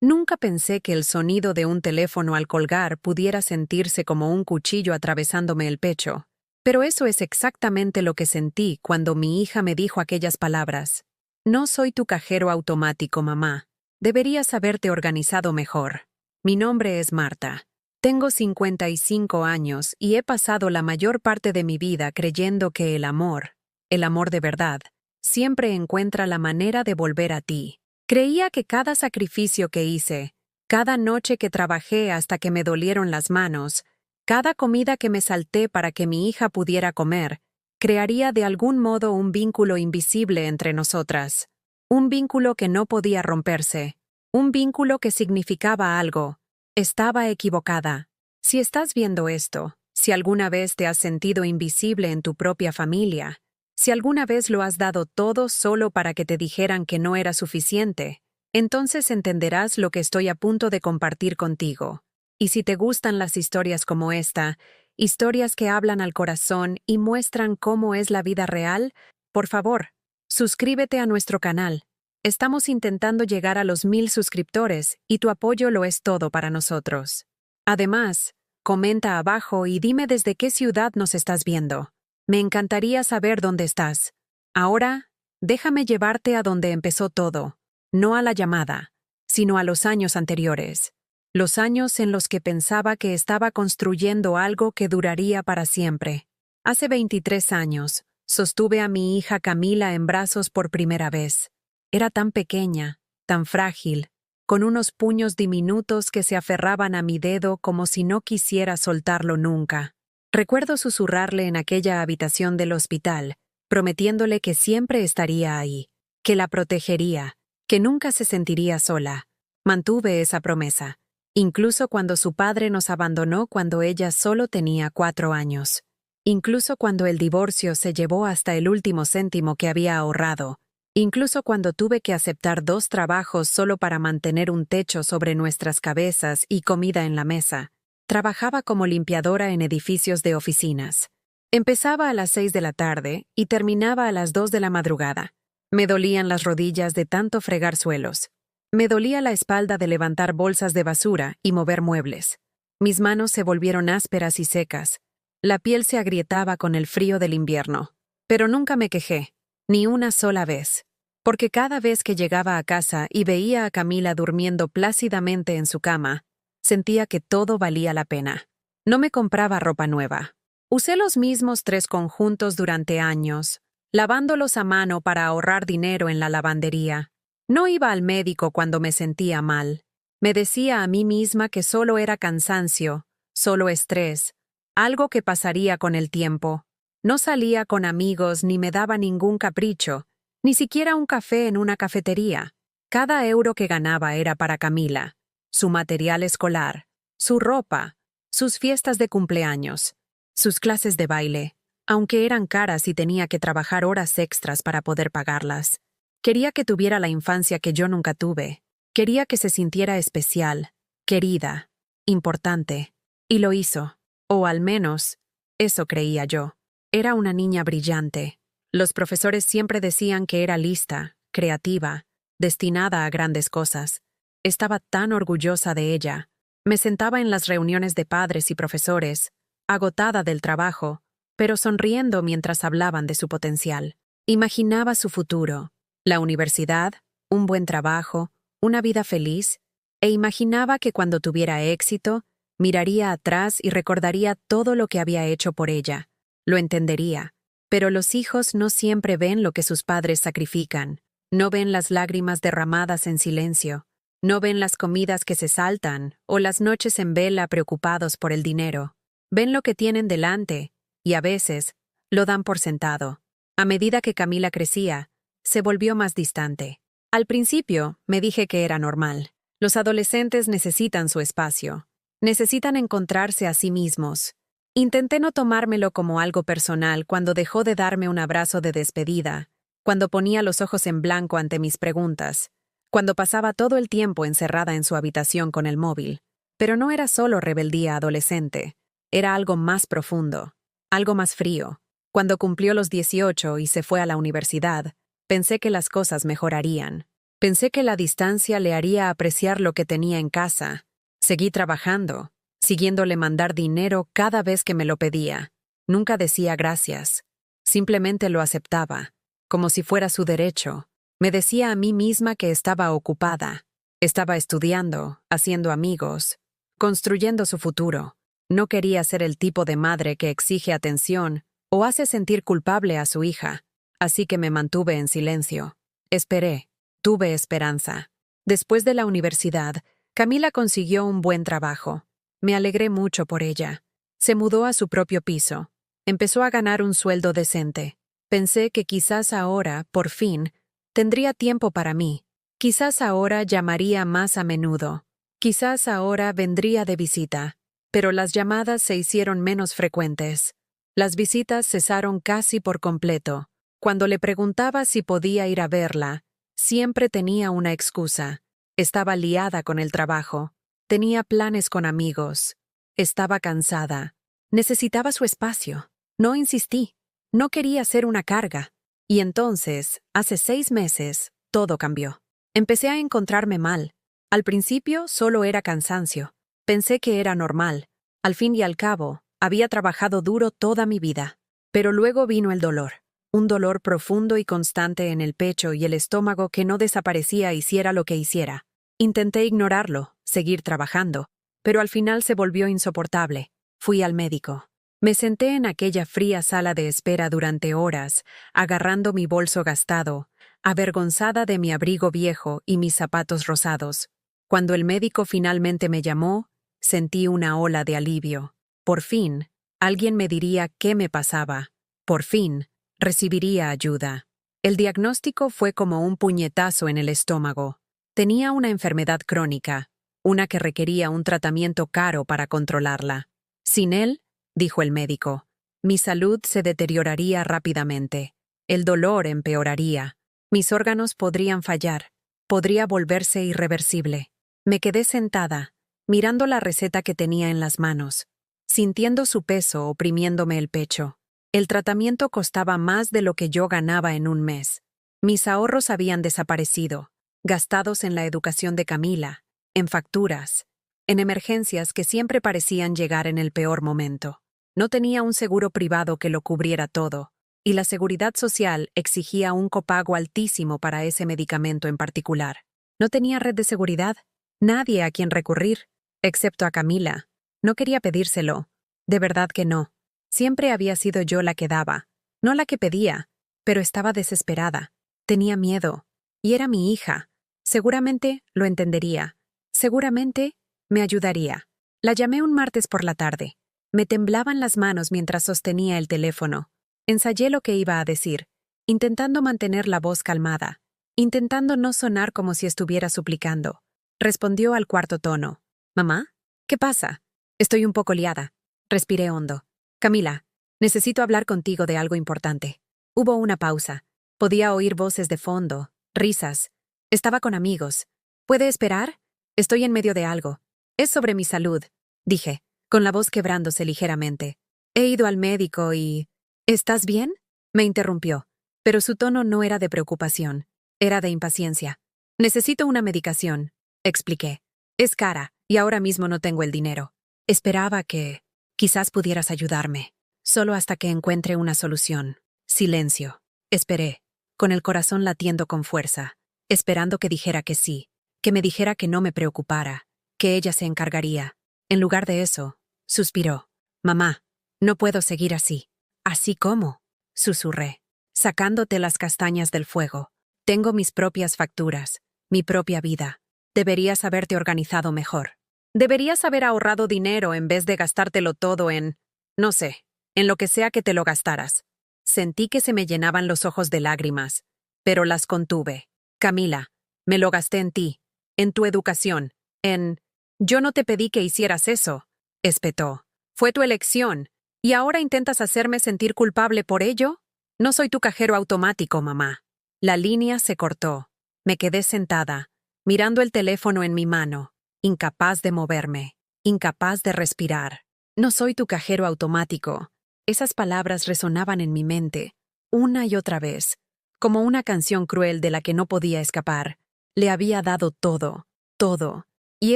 Nunca pensé que el sonido de un teléfono al colgar pudiera sentirse como un cuchillo atravesándome el pecho. Pero eso es exactamente lo que sentí cuando mi hija me dijo aquellas palabras. No soy tu cajero automático, mamá. Deberías haberte organizado mejor. Mi nombre es Marta. Tengo 55 años y he pasado la mayor parte de mi vida creyendo que el amor de verdad, siempre encuentra la manera de volver a ti. Creía que cada sacrificio que hice, cada noche que trabajé hasta que me dolieron las manos, cada comida que me salté para que mi hija pudiera comer, crearía de algún modo un vínculo invisible entre nosotras. Un vínculo que no podía romperse. Un vínculo que significaba algo. Estaba equivocada. Si estás viendo esto, si alguna vez te has sentido invisible en tu propia familia, si alguna vez lo has dado todo solo para que te dijeran que no era suficiente, entonces entenderás lo que estoy a punto de compartir contigo. Y si te gustan las historias como esta, historias que hablan al corazón y muestran cómo es la vida real, por favor, suscríbete a nuestro canal. Estamos intentando llegar a los 1000 suscriptores y tu apoyo lo es todo para nosotros. Además, comenta abajo y dime desde qué ciudad nos estás viendo. Me encantaría saber dónde estás. Ahora, déjame llevarte a donde empezó todo, no a la llamada, sino a los años anteriores. Los años en los que pensaba que estaba construyendo algo que duraría para siempre. Hace 23 años, sostuve a mi hija Camila en brazos por primera vez. Era tan pequeña, tan frágil, con unos puños diminutos que se aferraban a mi dedo como si no quisiera soltarlo nunca. Recuerdo susurrarle en aquella habitación del hospital, prometiéndole que siempre estaría ahí, que la protegería, que nunca se sentiría sola. Mantuve esa promesa, incluso cuando su padre nos abandonó cuando ella solo tenía 4 años. Incluso cuando el divorcio se llevó hasta el último céntimo que había ahorrado. Incluso cuando tuve que aceptar 2 trabajos solo para mantener un techo sobre nuestras cabezas y comida en la mesa. Trabajaba como limpiadora en edificios de oficinas. Empezaba a las 6 de la tarde y terminaba a las 2 de la madrugada. Me dolían las rodillas de tanto fregar suelos. Me dolía la espalda de levantar bolsas de basura y mover muebles. Mis manos se volvieron ásperas y secas. La piel se agrietaba con el frío del invierno. Pero nunca me quejé. Ni una sola vez. Porque cada vez que llegaba a casa y veía a Camila durmiendo plácidamente en su cama, sentía que todo valía la pena. No me compraba ropa nueva. Usé los mismos 3 conjuntos durante años, lavándolos a mano para ahorrar dinero en la lavandería. No iba al médico cuando me sentía mal. Me decía a mí misma que solo era cansancio, solo estrés, algo que pasaría con el tiempo. No salía con amigos ni me daba ningún capricho, ni siquiera un café en una cafetería. Cada euro que ganaba era para Camila, su material escolar, su ropa, sus fiestas de cumpleaños, sus clases de baile, aunque eran caras y tenía que trabajar horas extras para poder pagarlas. Quería que tuviera la infancia que yo nunca tuve. Quería que se sintiera especial, querida, importante. Y lo hizo. O al menos, eso creía yo. Era una niña brillante. Los profesores siempre decían que era lista, creativa, destinada a grandes cosas. Estaba tan orgullosa de ella. Me sentaba en las reuniones de padres y profesores, agotada del trabajo, pero sonriendo mientras hablaban de su potencial. Imaginaba su futuro, la universidad, un buen trabajo, una vida feliz, e imaginaba que cuando tuviera éxito, miraría atrás y recordaría todo lo que había hecho por ella. Lo entendería. Pero los hijos no siempre ven lo que sus padres sacrifican. No ven las lágrimas derramadas en silencio. No ven las comidas que se saltan o las noches en vela preocupados por el dinero. Ven lo que tienen delante y a veces lo dan por sentado. A medida que Camila crecía, se volvió más distante. Al principio me dije que era normal. Los adolescentes necesitan su espacio. Necesitan encontrarse a sí mismos. Intenté no tomármelo como algo personal cuando dejó de darme un abrazo de despedida, cuando ponía los ojos en blanco ante mis preguntas, cuando pasaba todo el tiempo encerrada en su habitación con el móvil. Pero no era solo rebeldía adolescente, era algo más profundo, algo más frío. Cuando cumplió los 18 y se fue a la universidad, pensé que las cosas mejorarían. Pensé que la distancia le haría apreciar lo que tenía en casa. Seguí trabajando, siguiéndole mandar dinero cada vez que me lo pedía. Nunca decía gracias. Simplemente lo aceptaba, como si fuera su derecho. Me decía a mí misma que estaba ocupada. Estaba estudiando, haciendo amigos, construyendo su futuro. No quería ser el tipo de madre que exige atención o hace sentir culpable a su hija, así que me mantuve en silencio. Esperé. Tuve esperanza. Después de la universidad, Camila consiguió un buen trabajo. Me alegré mucho por ella. Se mudó a su propio piso. Empezó a ganar un sueldo decente. Pensé que quizás ahora, por fin, tendría tiempo para mí. Quizás ahora llamaría más a menudo. Quizás ahora vendría de visita. Pero las llamadas se hicieron menos frecuentes. Las visitas cesaron casi por completo. Cuando le preguntaba si podía ir a verla, siempre tenía una excusa. Estaba liada con el trabajo. Tenía planes con amigos. Estaba cansada. Necesitaba su espacio. No insistí. No quería ser una carga. Y entonces, hace 6 meses, todo cambió. Empecé a encontrarme mal. Al principio solo era cansancio. Pensé que era normal. Al fin y al cabo, había trabajado duro toda mi vida. Pero luego vino el dolor. Un dolor profundo y constante en el pecho y el estómago que no desaparecía hiciera lo que hiciera. Intenté ignorarlo, seguir trabajando, pero al final se volvió insoportable. Fui al médico. Me senté en aquella fría sala de espera durante horas, agarrando mi bolso gastado, avergonzada de mi abrigo viejo y mis zapatos rosados. Cuando el médico finalmente me llamó, sentí una ola de alivio. Por fin, alguien me diría qué me pasaba. Por fin, recibiría ayuda. El diagnóstico fue como un puñetazo en el estómago. Tenía una enfermedad crónica, una que requería un tratamiento caro para controlarla. Sin él, dijo el médico, mi salud se deterioraría rápidamente. El dolor empeoraría. Mis órganos podrían fallar. Podría volverse irreversible. Me quedé sentada, mirando la receta que tenía en las manos, sintiendo su peso oprimiéndome el pecho. El tratamiento costaba más de lo que yo ganaba en un mes. Mis ahorros habían desaparecido, gastados en la educación de Camila, en facturas, en emergencias que siempre parecían llegar en el peor momento. No tenía un seguro privado que lo cubriera todo, y la seguridad social exigía un copago altísimo para ese medicamento en particular. No tenía red de seguridad, nadie a quien recurrir, excepto a Camila. No quería pedírselo, de verdad que no. Siempre había sido yo la que daba, no la que pedía, pero estaba desesperada. Tenía miedo, y era mi hija. Seguramente lo entendería. Seguramente me ayudaría. La llamé un martes por la tarde. Me temblaban las manos mientras sostenía el teléfono. Ensayé lo que iba a decir, intentando mantener la voz calmada, intentando no sonar como si estuviera suplicando. Respondió al cuarto tono. «¿Mamá? ¿Qué pasa? Estoy un poco liada». Respiré hondo. «Camila, necesito hablar contigo de algo importante». Hubo una pausa. Podía oír voces de fondo, risas. Estaba con amigos. «¿Puede esperar? Estoy en medio de algo. Es sobre mi salud», dije, con la voz quebrándose ligeramente. «He ido al médico y...» «¿Estás bien?», me interrumpió, pero su tono no era de preocupación, era de impaciencia. «Necesito una medicación», expliqué. «Es cara, y ahora mismo no tengo el dinero. Esperaba que... quizás pudieras ayudarme, solo hasta que encuentre una solución». Silencio. Esperé, con el corazón latiendo con fuerza, esperando que dijera que sí, que me dijera que no me preocupara, que ella se encargaría. En lugar de eso, suspiró. «Mamá, no puedo seguir así». «¿Así cómo?», susurré, sacándote las castañas del fuego. «Tengo mis propias facturas, mi propia vida. Deberías haberte organizado mejor. Deberías haber ahorrado dinero en vez de gastártelo todo en... no sé, en lo que sea que te lo gastaras». Sentí que se me llenaban los ojos de lágrimas, pero las contuve. «Camila, me lo gasté en ti, en tu educación, en... Yo no te pedí que hicieras eso», espetó. «Fue tu elección. ¿Y ahora intentas hacerme sentir culpable por ello? No soy tu cajero automático, mamá». La línea se cortó. Me quedé sentada, mirando el teléfono en mi mano, incapaz de moverme, incapaz de respirar. «No soy tu cajero automático». Esas palabras resonaban en mi mente, una y otra vez, como una canción cruel de la que no podía escapar. Le había dado todo, todo. Y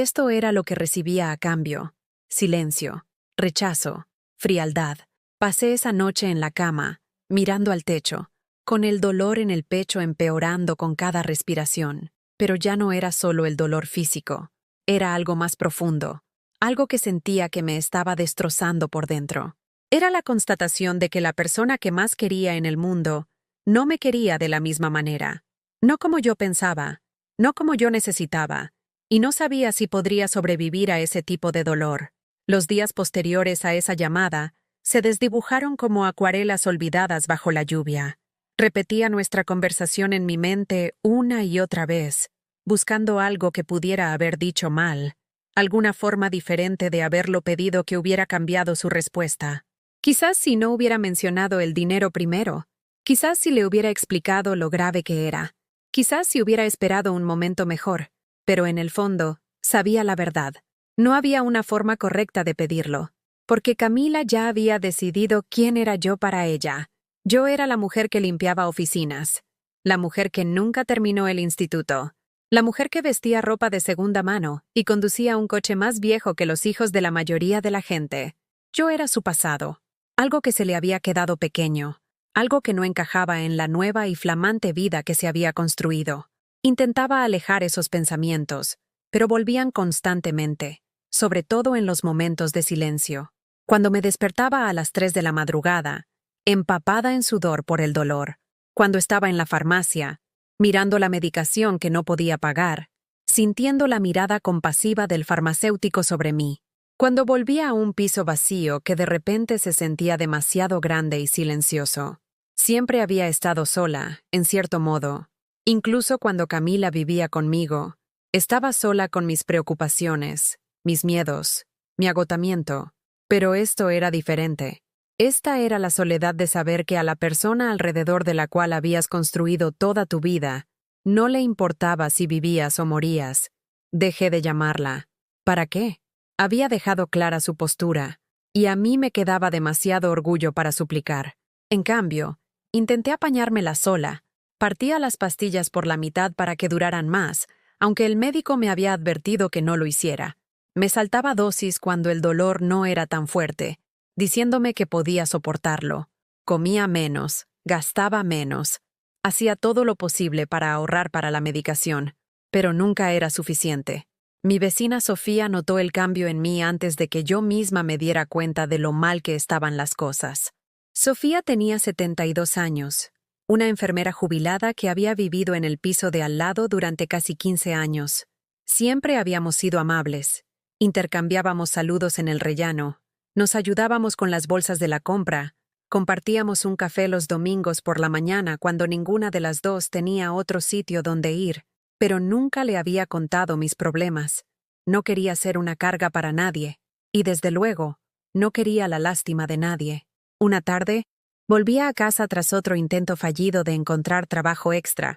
esto era lo que recibía a cambio. Silencio, rechazo, frialdad. Pasé esa noche en la cama, mirando al techo, con el dolor en el pecho empeorando con cada respiración. Pero ya no era solo el dolor físico, era algo más profundo, algo que sentía que me estaba destrozando por dentro. Era la constatación de que la persona que más quería en el mundo no me quería de la misma manera, no como yo pensaba, no como yo necesitaba, y no sabía si podría sobrevivir a ese tipo de dolor. Los días posteriores a esa llamada se desdibujaron como acuarelas olvidadas bajo la lluvia. Repetía nuestra conversación en mi mente una y otra vez, buscando algo que pudiera haber dicho mal, alguna forma diferente de haberlo pedido que hubiera cambiado su respuesta. Quizás si no hubiera mencionado el dinero primero, quizás si le hubiera explicado lo grave que era, quizás si hubiera esperado un momento mejor, pero en el fondo, sabía la verdad. No había una forma correcta de pedirlo, porque Camila ya había decidido quién era yo para ella. Yo era la mujer que limpiaba oficinas, la mujer que nunca terminó el instituto, la mujer que vestía ropa de segunda mano y conducía un coche más viejo que los hijos de la mayoría de la gente. Yo era su pasado, algo que se le había quedado pequeño, algo que no encajaba en la nueva y flamante vida que se había construido. Intentaba alejar esos pensamientos, pero volvían constantemente, sobre todo en los momentos de silencio. Cuando me despertaba a las 3 de la madrugada, empapada en sudor por el dolor, cuando estaba en la farmacia, mirando la medicación que no podía pagar, sintiendo la mirada compasiva del farmacéutico sobre mí, cuando volvía a un piso vacío que de repente se sentía demasiado grande y silencioso. Siempre había estado sola, en cierto modo. Incluso cuando Camila vivía conmigo, estaba sola con mis preocupaciones, mis miedos, mi agotamiento. Pero esto era diferente. Esta era la soledad de saber que a la persona alrededor de la cual habías construido toda tu vida, no le importaba si vivías o morías. Dejé de llamarla. ¿Para qué? Había dejado clara su postura, y a mí me quedaba demasiado orgullo para suplicar. En cambio, intenté apañármela sola. Partía las pastillas por la mitad para que duraran más, aunque el médico me había advertido que no lo hiciera. Me saltaba dosis cuando el dolor no era tan fuerte, diciéndome que podía soportarlo. Comía menos, gastaba menos. Hacía todo lo posible para ahorrar para la medicación, pero nunca era suficiente. Mi vecina Sofía notó el cambio en mí antes de que yo misma me diera cuenta de lo mal que estaban las cosas. Sofía tenía 72 años, una enfermera jubilada que había vivido en el piso de al lado durante casi 15 años. Siempre habíamos sido amables. Intercambiábamos saludos en el rellano, nos ayudábamos con las bolsas de la compra, compartíamos un café los domingos por la mañana cuando ninguna de las dos tenía otro sitio donde ir, pero nunca le había contado mis problemas. No quería ser una carga para nadie, y desde luego, no quería la lástima de nadie. Una tarde, volvía a casa tras otro intento fallido de encontrar trabajo extra,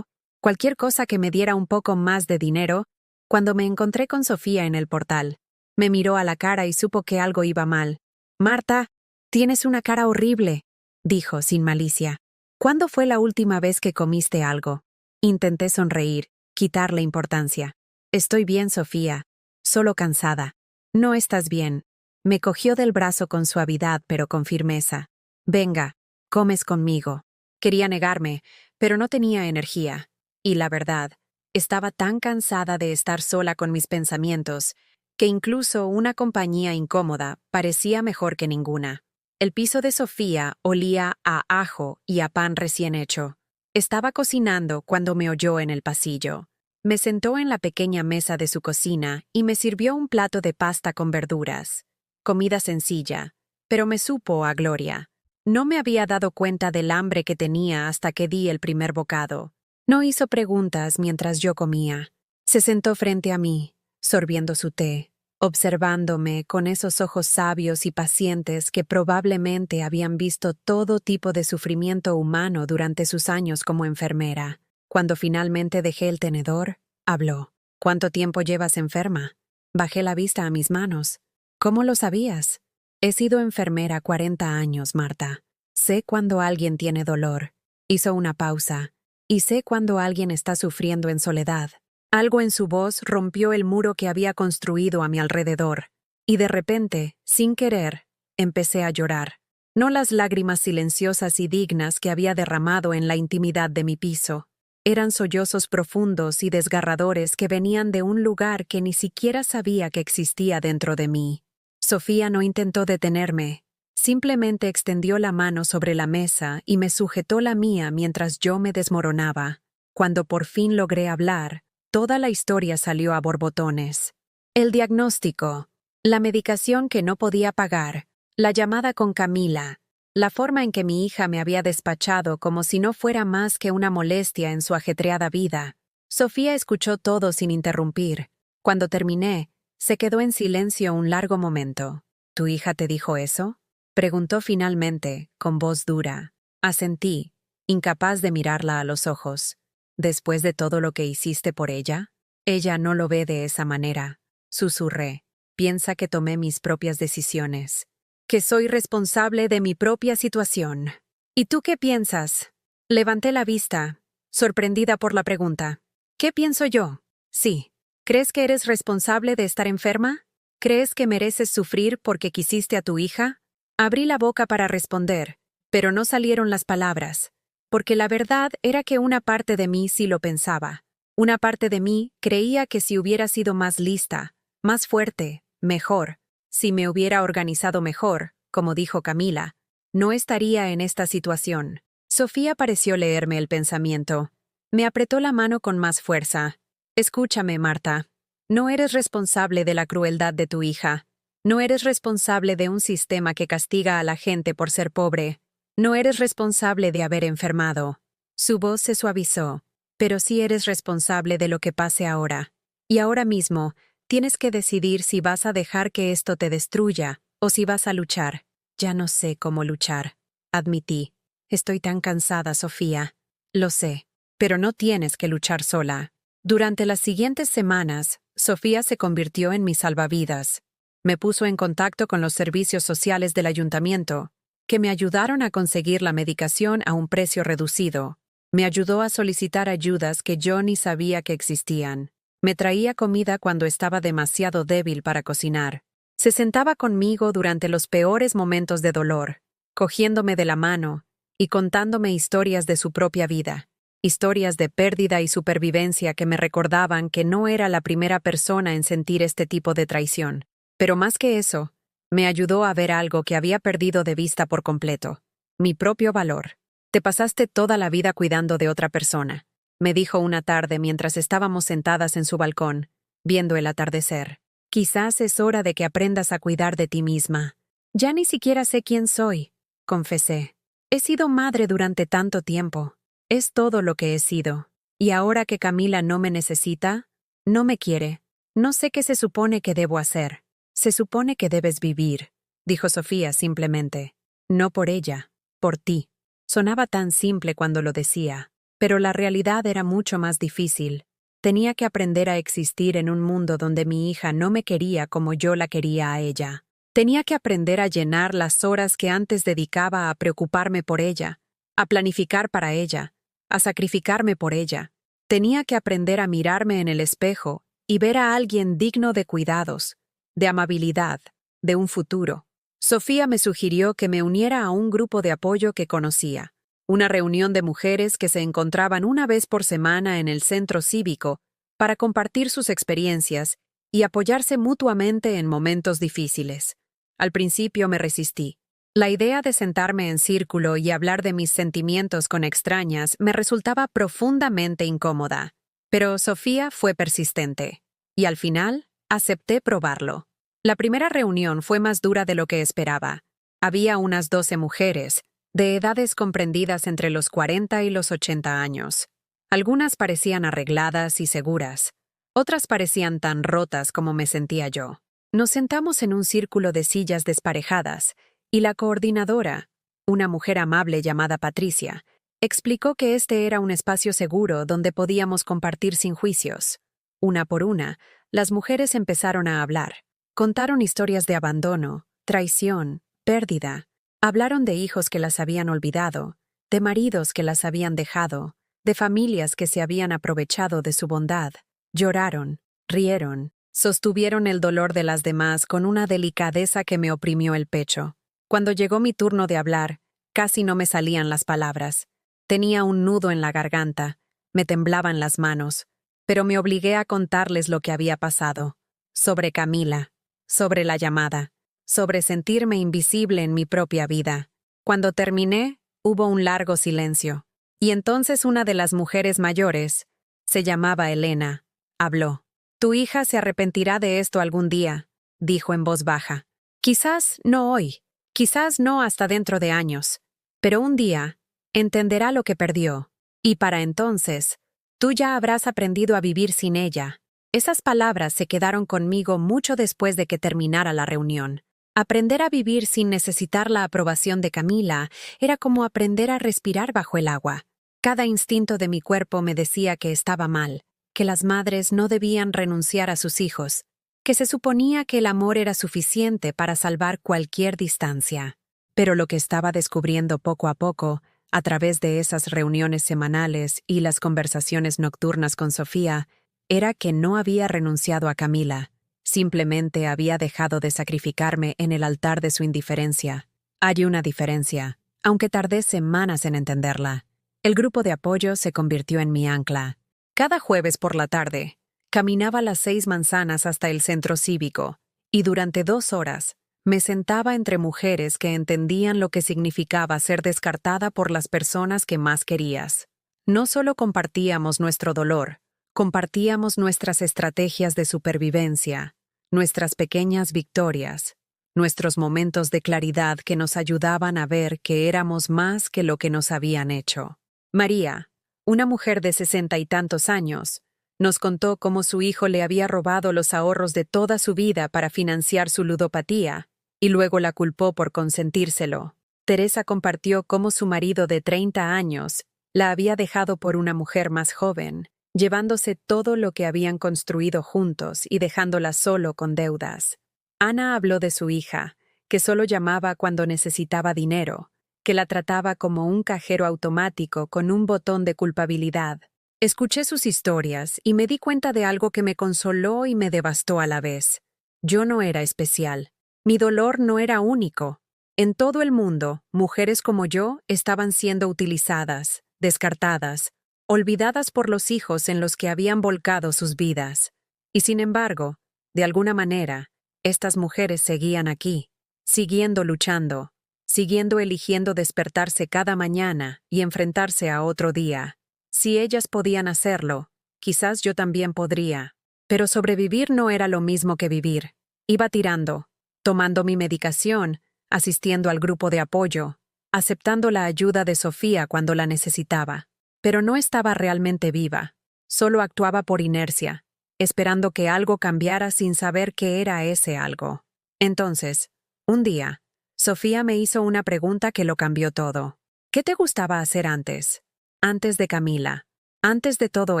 cualquier cosa que me diera un poco más de dinero, cuando me encontré con Sofía en el portal. Me miró a la cara y supo que algo iba mal. «Marta, tienes una cara horrible», dijo sin malicia. «¿Cuándo fue la última vez que comiste algo?» Intenté sonreír, quitarle importancia. «Estoy bien, Sofía. Solo cansada». «No estás bien». Me cogió del brazo con suavidad pero con firmeza. «Venga, comes conmigo». Quería negarme, pero no tenía energía. Y la verdad, estaba tan cansada de estar sola con mis pensamientos, que incluso una compañía incómoda parecía mejor que ninguna. El piso de Sofía olía a ajo y a pan recién hecho. Estaba cocinando cuando me oyó en el pasillo. Me sentó en la pequeña mesa de su cocina y me sirvió un plato de pasta con verduras. Comida sencilla, pero me supo a gloria. No me había dado cuenta del hambre que tenía hasta que di el primer bocado. No hizo preguntas mientras yo comía. Se sentó frente a mí, sorbiendo su té, observándome con esos ojos sabios y pacientes que probablemente habían visto todo tipo de sufrimiento humano durante sus años como enfermera. Cuando finalmente dejé el tenedor, habló. «¿Cuánto tiempo llevas enferma?» Bajé la vista a mis manos. «¿Cómo lo sabías?» «He sido enfermera 40 años, Marta. Sé cuando alguien tiene dolor». Hizo una pausa. y sé cuando alguien está sufriendo en soledad. Algo en su voz rompió el muro que había construido a mi alrededor, y de repente, sin querer, empecé a llorar. No las lágrimas silenciosas y dignas que había derramado en la intimidad de mi piso. Eran sollozos profundos y desgarradores que venían de un lugar que ni siquiera sabía que existía dentro de mí. Sofía no intentó detenerme. Simplemente extendió la mano sobre la mesa y me sujetó la mía mientras yo me desmoronaba. Cuando por fin logré hablar, toda la historia salió a borbotones. El diagnóstico, la medicación que no podía pagar, la llamada con Camila, la forma en que mi hija me había despachado como si no fuera más que una molestia en su ajetreada vida. Sofía escuchó todo sin interrumpir. Cuando terminé, se quedó en silencio un largo momento. ¿Tu hija te dijo eso?, preguntó finalmente, con voz dura. Asentí, incapaz de mirarla a los ojos. ¿Después de todo lo que hiciste por ella? Ella no lo ve de esa manera. Susurré. Piensa que tomé mis propias decisiones. Que soy responsable de mi propia situación. ¿Y tú qué piensas? Levanté la vista, sorprendida por la pregunta. ¿Qué pienso yo? Sí. ¿Crees que eres responsable de estar enferma? ¿Crees que mereces sufrir porque quisiste a tu hija? Abrí la boca para responder, pero no salieron las palabras, porque la verdad era que una parte de mí sí lo pensaba. Una parte de mí creía que si hubiera sido más lista, más fuerte, mejor, si me hubiera organizado mejor, como dijo Camila, no estaría en esta situación. Sofía pareció leerme el pensamiento. Me apretó la mano con más fuerza. Escúchame, Marta. No eres responsable de la crueldad de tu hija. No eres responsable de un sistema que castiga a la gente por ser pobre. No eres responsable de haber enfermado. Su voz se suavizó. Pero sí eres responsable de lo que pase ahora. Y ahora mismo, tienes que decidir si vas a dejar que esto te destruya o si vas a luchar. Ya no sé cómo luchar, admití. Estoy tan cansada, Sofía. Lo sé, pero no tienes que luchar sola. Durante las siguientes semanas, Sofía se convirtió en mi salvavidas. Me puso en contacto con los servicios sociales del ayuntamiento, que me ayudaron a conseguir la medicación a un precio reducido. Me ayudó a solicitar ayudas que yo ni sabía que existían. Me traía comida cuando estaba demasiado débil para cocinar. Se sentaba conmigo durante los peores momentos de dolor, cogiéndome de la mano y contándome historias de su propia vida, historias de pérdida y supervivencia que me recordaban que no era la primera persona en sentir este tipo de traición. Pero más que eso, me ayudó a ver algo que había perdido de vista por completo: mi propio valor. Te pasaste toda la vida cuidando de otra persona, me dijo una tarde mientras estábamos sentadas en su balcón, viendo el atardecer. Quizás es hora de que aprendas a cuidar de ti misma. Ya ni siquiera sé quién soy, confesé. He sido madre durante tanto tiempo. Es todo lo que he sido. Y ahora que Camila no me necesita, no me quiere, no sé qué se supone que debo hacer. Se supone que debes vivir, dijo Sofía simplemente. No por ella, por ti. Sonaba tan simple cuando lo decía, pero la realidad era mucho más difícil. Tenía que aprender a existir en un mundo donde mi hija no me quería como yo la quería a ella. Tenía que aprender a llenar las horas que antes dedicaba a preocuparme por ella, a planificar para ella, a sacrificarme por ella. Tenía que aprender a mirarme en el espejo y ver a alguien digno de cuidados, de amabilidad, de un futuro. Sofía me sugirió que me uniera a un grupo de apoyo que conocía, una reunión de mujeres que se encontraban una vez por semana en el centro cívico para compartir sus experiencias y apoyarse mutuamente en momentos difíciles. Al principio me resistí. La idea de sentarme en círculo y hablar de mis sentimientos con extrañas me resultaba profundamente incómoda, pero Sofía fue persistente, y al final acepté probarlo. La primera reunión fue más dura de lo que esperaba. Había unas 12 mujeres, de edades comprendidas entre los 40 y los 80 años. Algunas parecían arregladas y seguras. Otras parecían tan rotas como me sentía yo. Nos sentamos en un círculo de sillas desparejadas, y la coordinadora, una mujer amable llamada Patricia, explicó que este era un espacio seguro donde podíamos compartir sin juicios. Una por una, las mujeres empezaron a hablar. Contaron historias de abandono, traición, pérdida. Hablaron de hijos que las habían olvidado, de maridos que las habían dejado, de familias que se habían aprovechado de su bondad. Lloraron, rieron, sostuvieron el dolor de las demás con una delicadeza que me oprimió el pecho. Cuando llegó mi turno de hablar, casi no me salían las palabras. Tenía un nudo en la garganta, me temblaban las manos, pero me obligué a contarles lo que había pasado. Sobre Camila, sobre la llamada, sobre sentirme invisible en mi propia vida. Cuando terminé, hubo un largo silencio. Y entonces una de las mujeres mayores, se llamaba Elena, habló. «Tu hija se arrepentirá de esto algún día», dijo en voz baja. «Quizás no hoy, quizás no hasta dentro de años, pero un día entenderá lo que perdió. Y para entonces, tú ya habrás aprendido a vivir sin ella». Esas palabras se quedaron conmigo mucho después de que terminara la reunión. Aprender a vivir sin necesitar la aprobación de Camila era como aprender a respirar bajo el agua. Cada instinto de mi cuerpo me decía que estaba mal, que las madres no debían renunciar a sus hijos, que se suponía que el amor era suficiente para salvar cualquier distancia. Pero lo que estaba descubriendo poco a poco, a través de esas reuniones semanales y las conversaciones nocturnas con Sofía, era que no había renunciado a Camila, simplemente había dejado de sacrificarme en el altar de su indiferencia. Hay una diferencia, aunque tardé semanas en entenderla. El grupo de apoyo se convirtió en mi ancla. Cada jueves por la tarde, caminaba las 6 manzanas hasta el centro cívico, y durante 2 horas, me sentaba entre mujeres que entendían lo que significaba ser descartada por las personas que más querías. No solo compartíamos nuestro dolor, compartíamos nuestras estrategias de supervivencia, nuestras pequeñas victorias, nuestros momentos de claridad que nos ayudaban a ver que éramos más que lo que nos habían hecho. María, una mujer de 60 y tantos años, nos contó cómo su hijo le había robado los ahorros de toda su vida para financiar su ludopatía, y luego la culpó por consentírselo. Teresa compartió cómo su marido de 30 años la había dejado por una mujer más joven, llevándose todo lo que habían construido juntos y dejándola solo con deudas. Ana habló de su hija, que solo llamaba cuando necesitaba dinero, que la trataba como un cajero automático con un botón de culpabilidad. Escuché sus historias y me di cuenta de algo que me consoló y me devastó a la vez. Yo no era especial. Mi dolor no era único. En todo el mundo, mujeres como yo estaban siendo utilizadas, descartadas, olvidadas por los hijos en los que habían volcado sus vidas. Y sin embargo, de alguna manera, estas mujeres seguían aquí, siguiendo luchando, siguiendo eligiendo despertarse cada mañana y enfrentarse a otro día. Si ellas podían hacerlo, quizás yo también podría. Pero sobrevivir no era lo mismo que vivir. Iba tirando, tomando mi medicación, asistiendo al grupo de apoyo, aceptando la ayuda de Sofía cuando la necesitaba. Pero no estaba realmente viva, solo actuaba por inercia, esperando que algo cambiara sin saber qué era ese algo. Entonces, un día, Sofía me hizo una pregunta que lo cambió todo. ¿Qué te gustaba hacer antes? Antes de Camila, antes de todo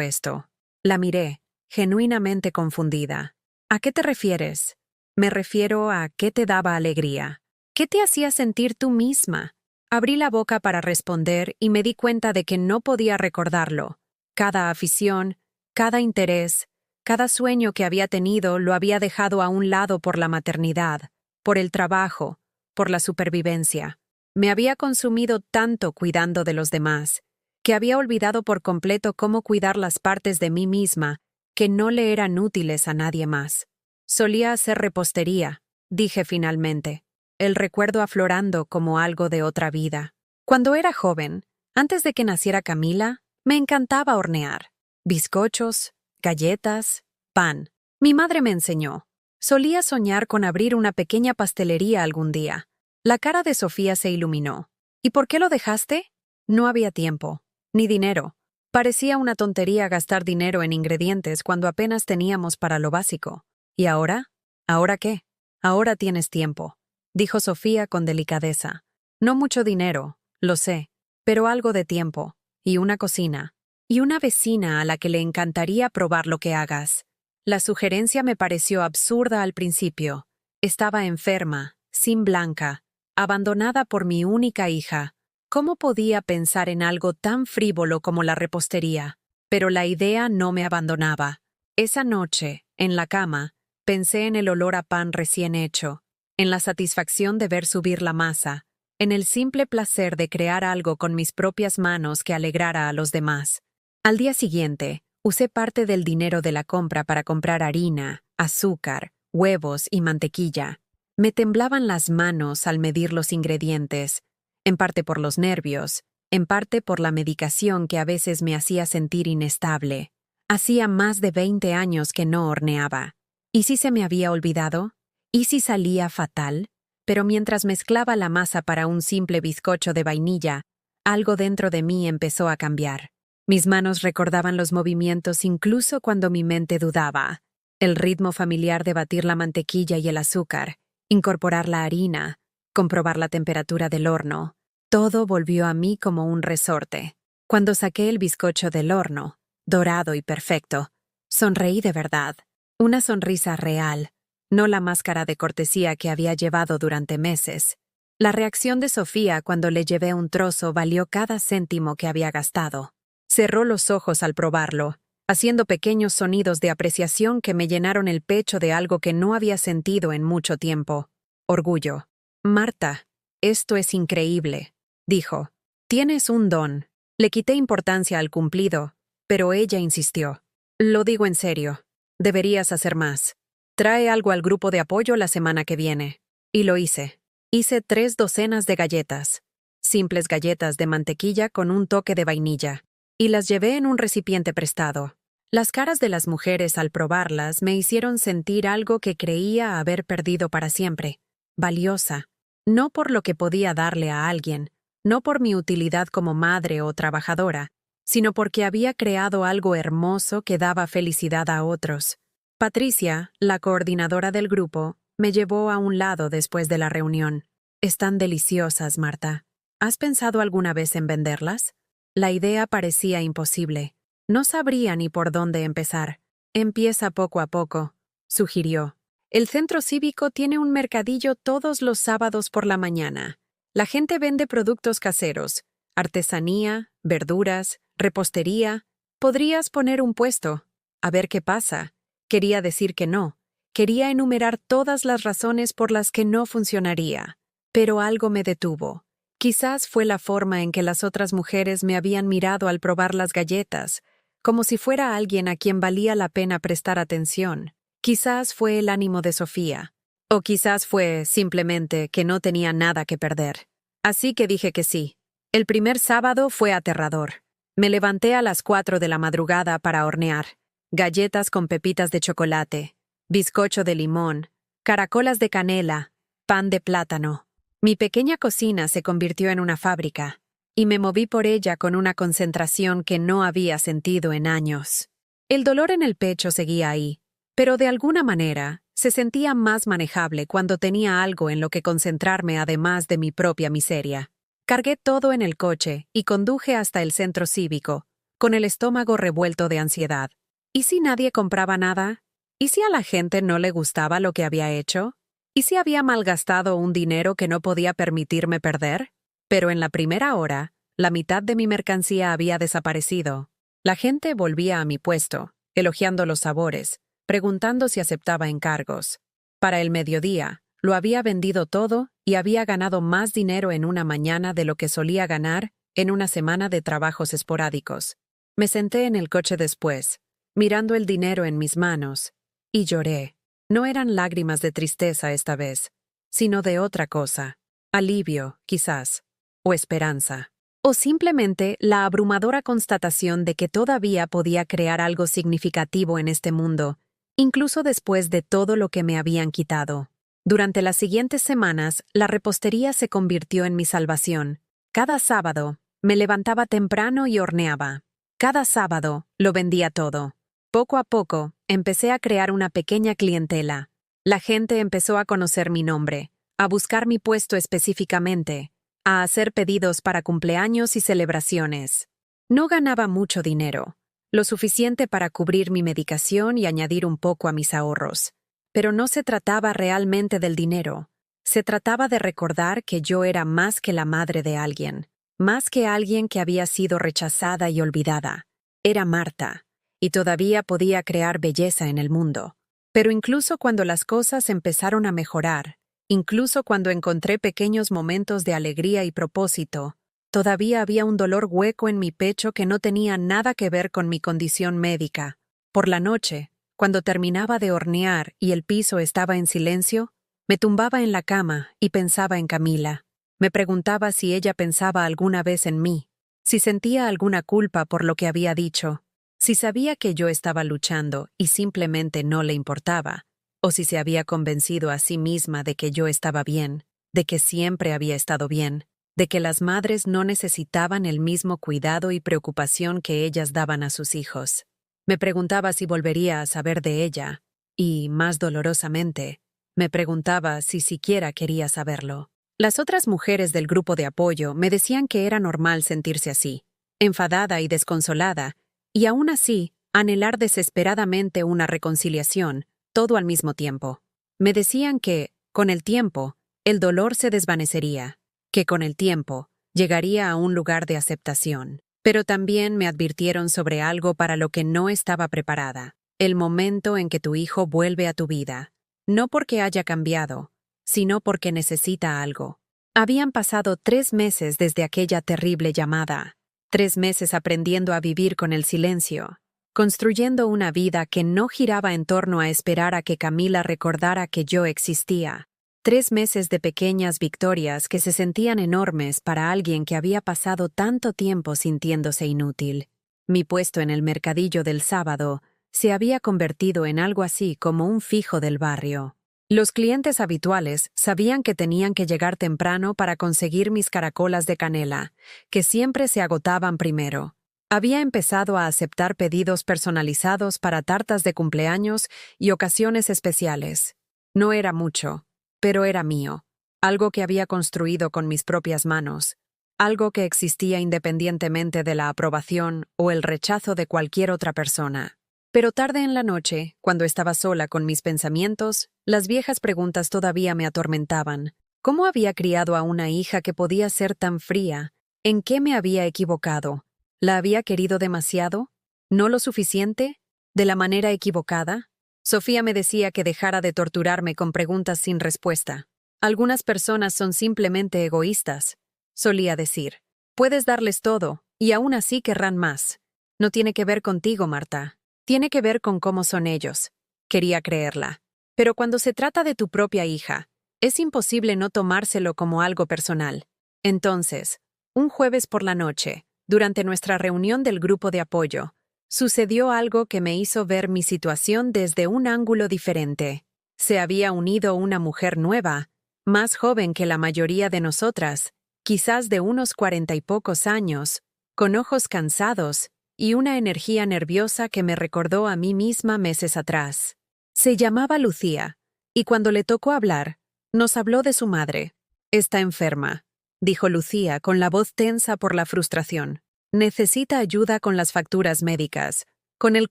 esto. La miré, genuinamente confundida. ¿A qué te refieres? Me refiero a qué te daba alegría. ¿Qué te hacía sentir tú misma? Abrí la boca para responder y me di cuenta de que no podía recordarlo. Cada afición, cada interés, cada sueño que había tenido lo había dejado a un lado por la maternidad, por el trabajo, por la supervivencia. Me había consumido tanto cuidando de los demás, que había olvidado por completo cómo cuidar las partes de mí misma que no le eran útiles a nadie más. Solía hacer repostería, dije finalmente, el recuerdo aflorando como algo de otra vida. Cuando era joven, antes de que naciera Camila, me encantaba hornear. Bizcochos, galletas, pan. Mi madre me enseñó. Solía soñar con abrir una pequeña pastelería algún día. La cara de Sofía se iluminó. ¿Y por qué lo dejaste? No había tiempo, ni dinero. Parecía una tontería gastar dinero en ingredientes cuando apenas teníamos para lo básico. ¿Y ahora? ¿Ahora qué? Ahora tienes tiempo, dijo Sofía con delicadeza. No mucho dinero, lo sé, pero algo de tiempo, y una cocina, y una vecina a la que le encantaría probar lo que hagas. La sugerencia me pareció absurda al principio. Estaba enferma, sin Blanca, abandonada por mi única hija. ¿Cómo podía pensar en algo tan frívolo como la repostería? Pero la idea no me abandonaba. Esa noche, en la cama, pensé en el olor a pan recién hecho, en la satisfacción de ver subir la masa, en el simple placer de crear algo con mis propias manos que alegrara a los demás. Al día siguiente, usé parte del dinero de la compra para comprar harina, azúcar, huevos y mantequilla. Me temblaban las manos al medir los ingredientes, en parte por los nervios, en parte por la medicación que a veces me hacía sentir inestable. Hacía más de 20 años que no horneaba. ¿Y si se me había olvidado? ¿Y si salía fatal? Pero mientras mezclaba la masa para un simple bizcocho de vainilla, algo dentro de mí empezó a cambiar. Mis manos recordaban los movimientos incluso cuando mi mente dudaba. El ritmo familiar de batir la mantequilla y el azúcar, incorporar la harina, comprobar la temperatura del horno. Todo volvió a mí como un resorte. Cuando saqué el bizcocho del horno, dorado y perfecto, sonreí de verdad. Una sonrisa real, no la máscara de cortesía que había llevado durante meses. La reacción de Sofía cuando le llevé un trozo valió cada céntimo que había gastado. Cerró los ojos al probarlo, haciendo pequeños sonidos de apreciación que me llenaron el pecho de algo que no había sentido en mucho tiempo. Orgullo. «Marta, esto es increíble», dijo. «Tienes un don». Le quité importancia al cumplido, pero ella insistió. «Lo digo en serio. Deberías hacer más. Trae algo al grupo de apoyo la semana que viene». Y lo hice. Hice 3 docenas de galletas. Simples galletas de mantequilla con un toque de vainilla. Y las llevé en un recipiente prestado. Las caras de las mujeres al probarlas me hicieron sentir algo que creía haber perdido para siempre. Valiosa. No por lo que podía darle a alguien, no por mi utilidad como madre o trabajadora, sino porque había creado algo hermoso que daba felicidad a otros. Patricia, la coordinadora del grupo, me llevó a un lado después de la reunión. «Están deliciosas, Marta. ¿Has pensado alguna vez en venderlas?» La idea parecía imposible. No sabría ni por dónde empezar. «Empieza poco a poco», sugirió. «El centro cívico tiene un mercadillo todos los sábados por la mañana. La gente vende productos caseros, artesanía, verduras, repostería. Podrías poner un puesto. A ver qué pasa». Quería decir que no. Quería enumerar todas las razones por las que no funcionaría. Pero algo me detuvo. Quizás fue la forma en que las otras mujeres me habían mirado al probar las galletas, como si fuera alguien a quien valía la pena prestar atención. Quizás fue el ánimo de Sofía. O quizás fue, simplemente, que no tenía nada que perder. Así que dije que sí. El primer sábado fue aterrador. Me levanté a las 4 de la madrugada para hornear. Galletas con pepitas de chocolate, bizcocho de limón, caracolas de canela, pan de plátano. Mi pequeña cocina se convirtió en una fábrica, y me moví por ella con una concentración que no había sentido en años. El dolor en el pecho seguía ahí, pero de alguna manera se sentía más manejable cuando tenía algo en lo que concentrarme además de mi propia miseria. Cargué todo en el coche y conduje hasta el centro cívico, con el estómago revuelto de ansiedad. ¿Y si nadie compraba nada? ¿Y si a la gente no le gustaba lo que había hecho? ¿Y si había malgastado un dinero que no podía permitirme perder? Pero en la primera hora, la mitad de mi mercancía había desaparecido. La gente volvía a mi puesto, elogiando los sabores, preguntando si aceptaba encargos. Para el mediodía, lo había vendido todo y había ganado más dinero en una mañana de lo que solía ganar en una semana de trabajos esporádicos. Me senté en el coche después, mirando el dinero en mis manos, y lloré. No eran lágrimas de tristeza esta vez, sino de otra cosa. Alivio, quizás, o esperanza. O simplemente la abrumadora constatación de que todavía podía crear algo significativo en este mundo, incluso después de todo lo que me habían quitado. Durante las siguientes semanas, la repostería se convirtió en mi salvación. Cada sábado, me levantaba temprano y horneaba. Cada sábado, lo vendía todo. Poco a poco, empecé a crear una pequeña clientela. La gente empezó a conocer mi nombre, a buscar mi puesto específicamente, a hacer pedidos para cumpleaños y celebraciones. No ganaba mucho dinero, lo suficiente para cubrir mi medicación y añadir un poco a mis ahorros. Pero no se trataba realmente del dinero. Se trataba de recordar que yo era más que la madre de alguien, Más que alguien que había sido rechazada y olvidada. Era Marta, y todavía podía crear belleza en el mundo. Pero incluso cuando las cosas empezaron a mejorar, incluso cuando encontré pequeños momentos de alegría y propósito, todavía había un dolor hueco en mi pecho que no tenía nada que ver con mi condición médica. Por la noche, cuando terminaba de hornear y el piso estaba en silencio, me tumbaba en la cama y pensaba en Camila. Me preguntaba si ella pensaba alguna vez en mí, si sentía alguna culpa por lo que había dicho, si sabía que yo estaba luchando y simplemente no le importaba, o si se había convencido a sí misma de que yo estaba bien, de que siempre había estado bien, de que las madres no necesitaban el mismo cuidado y preocupación que ellas daban a sus hijos. Me preguntaba si volvería a saber de ella, y, más dolorosamente, me preguntaba si siquiera quería saberlo. Las otras mujeres del grupo de apoyo me decían que era normal sentirse así, enfadada y desconsolada, y aún así, anhelar desesperadamente una reconciliación, todo al mismo tiempo. Me decían que, con el tiempo, el dolor se desvanecería, que con el tiempo, llegaría a un lugar de aceptación. Pero también me advirtieron sobre algo para lo que no estaba preparada, el momento en que tu hijo vuelve a tu vida, no porque haya cambiado, sino porque necesita algo. Habían pasado 3 meses desde aquella terrible llamada, 3 meses aprendiendo a vivir con el silencio, construyendo una vida que no giraba en torno a esperar a que Camila recordara que yo existía. 3 meses de pequeñas victorias que se sentían enormes para alguien que había pasado tanto tiempo sintiéndose inútil. Mi puesto en el mercadillo del sábado se había convertido en algo así como un fijo del barrio. Los clientes habituales sabían que tenían que llegar temprano para conseguir mis caracolas de canela, que siempre se agotaban primero. Había empezado a aceptar pedidos personalizados para tartas de cumpleaños y ocasiones especiales. No era mucho, pero era mío, algo que había construido con mis propias manos, algo que existía independientemente de la aprobación o el rechazo de cualquier otra persona. Pero tarde en la noche, cuando estaba sola con mis pensamientos, las viejas preguntas todavía me atormentaban. ¿Cómo había criado a una hija que podía ser tan fría? ¿En qué me había equivocado? ¿La había querido demasiado? ¿No lo suficiente? ¿De la manera equivocada? Sofía me decía que dejara de torturarme con preguntas sin respuesta. Algunas personas son simplemente egoístas, solía decir. Puedes darles todo, y aún así querrán más. No tiene que ver contigo, Marta. Tiene que ver con cómo son ellos. Quería creerla. Pero cuando se trata de tu propia hija, es imposible no tomárselo como algo personal. Entonces, un jueves por la noche, durante nuestra reunión del grupo de apoyo, sucedió algo que me hizo ver mi situación desde un ángulo diferente. Se había unido una mujer nueva, más joven que la mayoría de nosotras, quizás de unos 40 y pocos años, con ojos cansados y una energía nerviosa que me recordó a mí misma meses atrás. Se llamaba Lucía, y cuando le tocó hablar, nos habló de su madre. Está enferma, dijo Lucía con la voz tensa por la frustración. Necesita ayuda con las facturas médicas, con el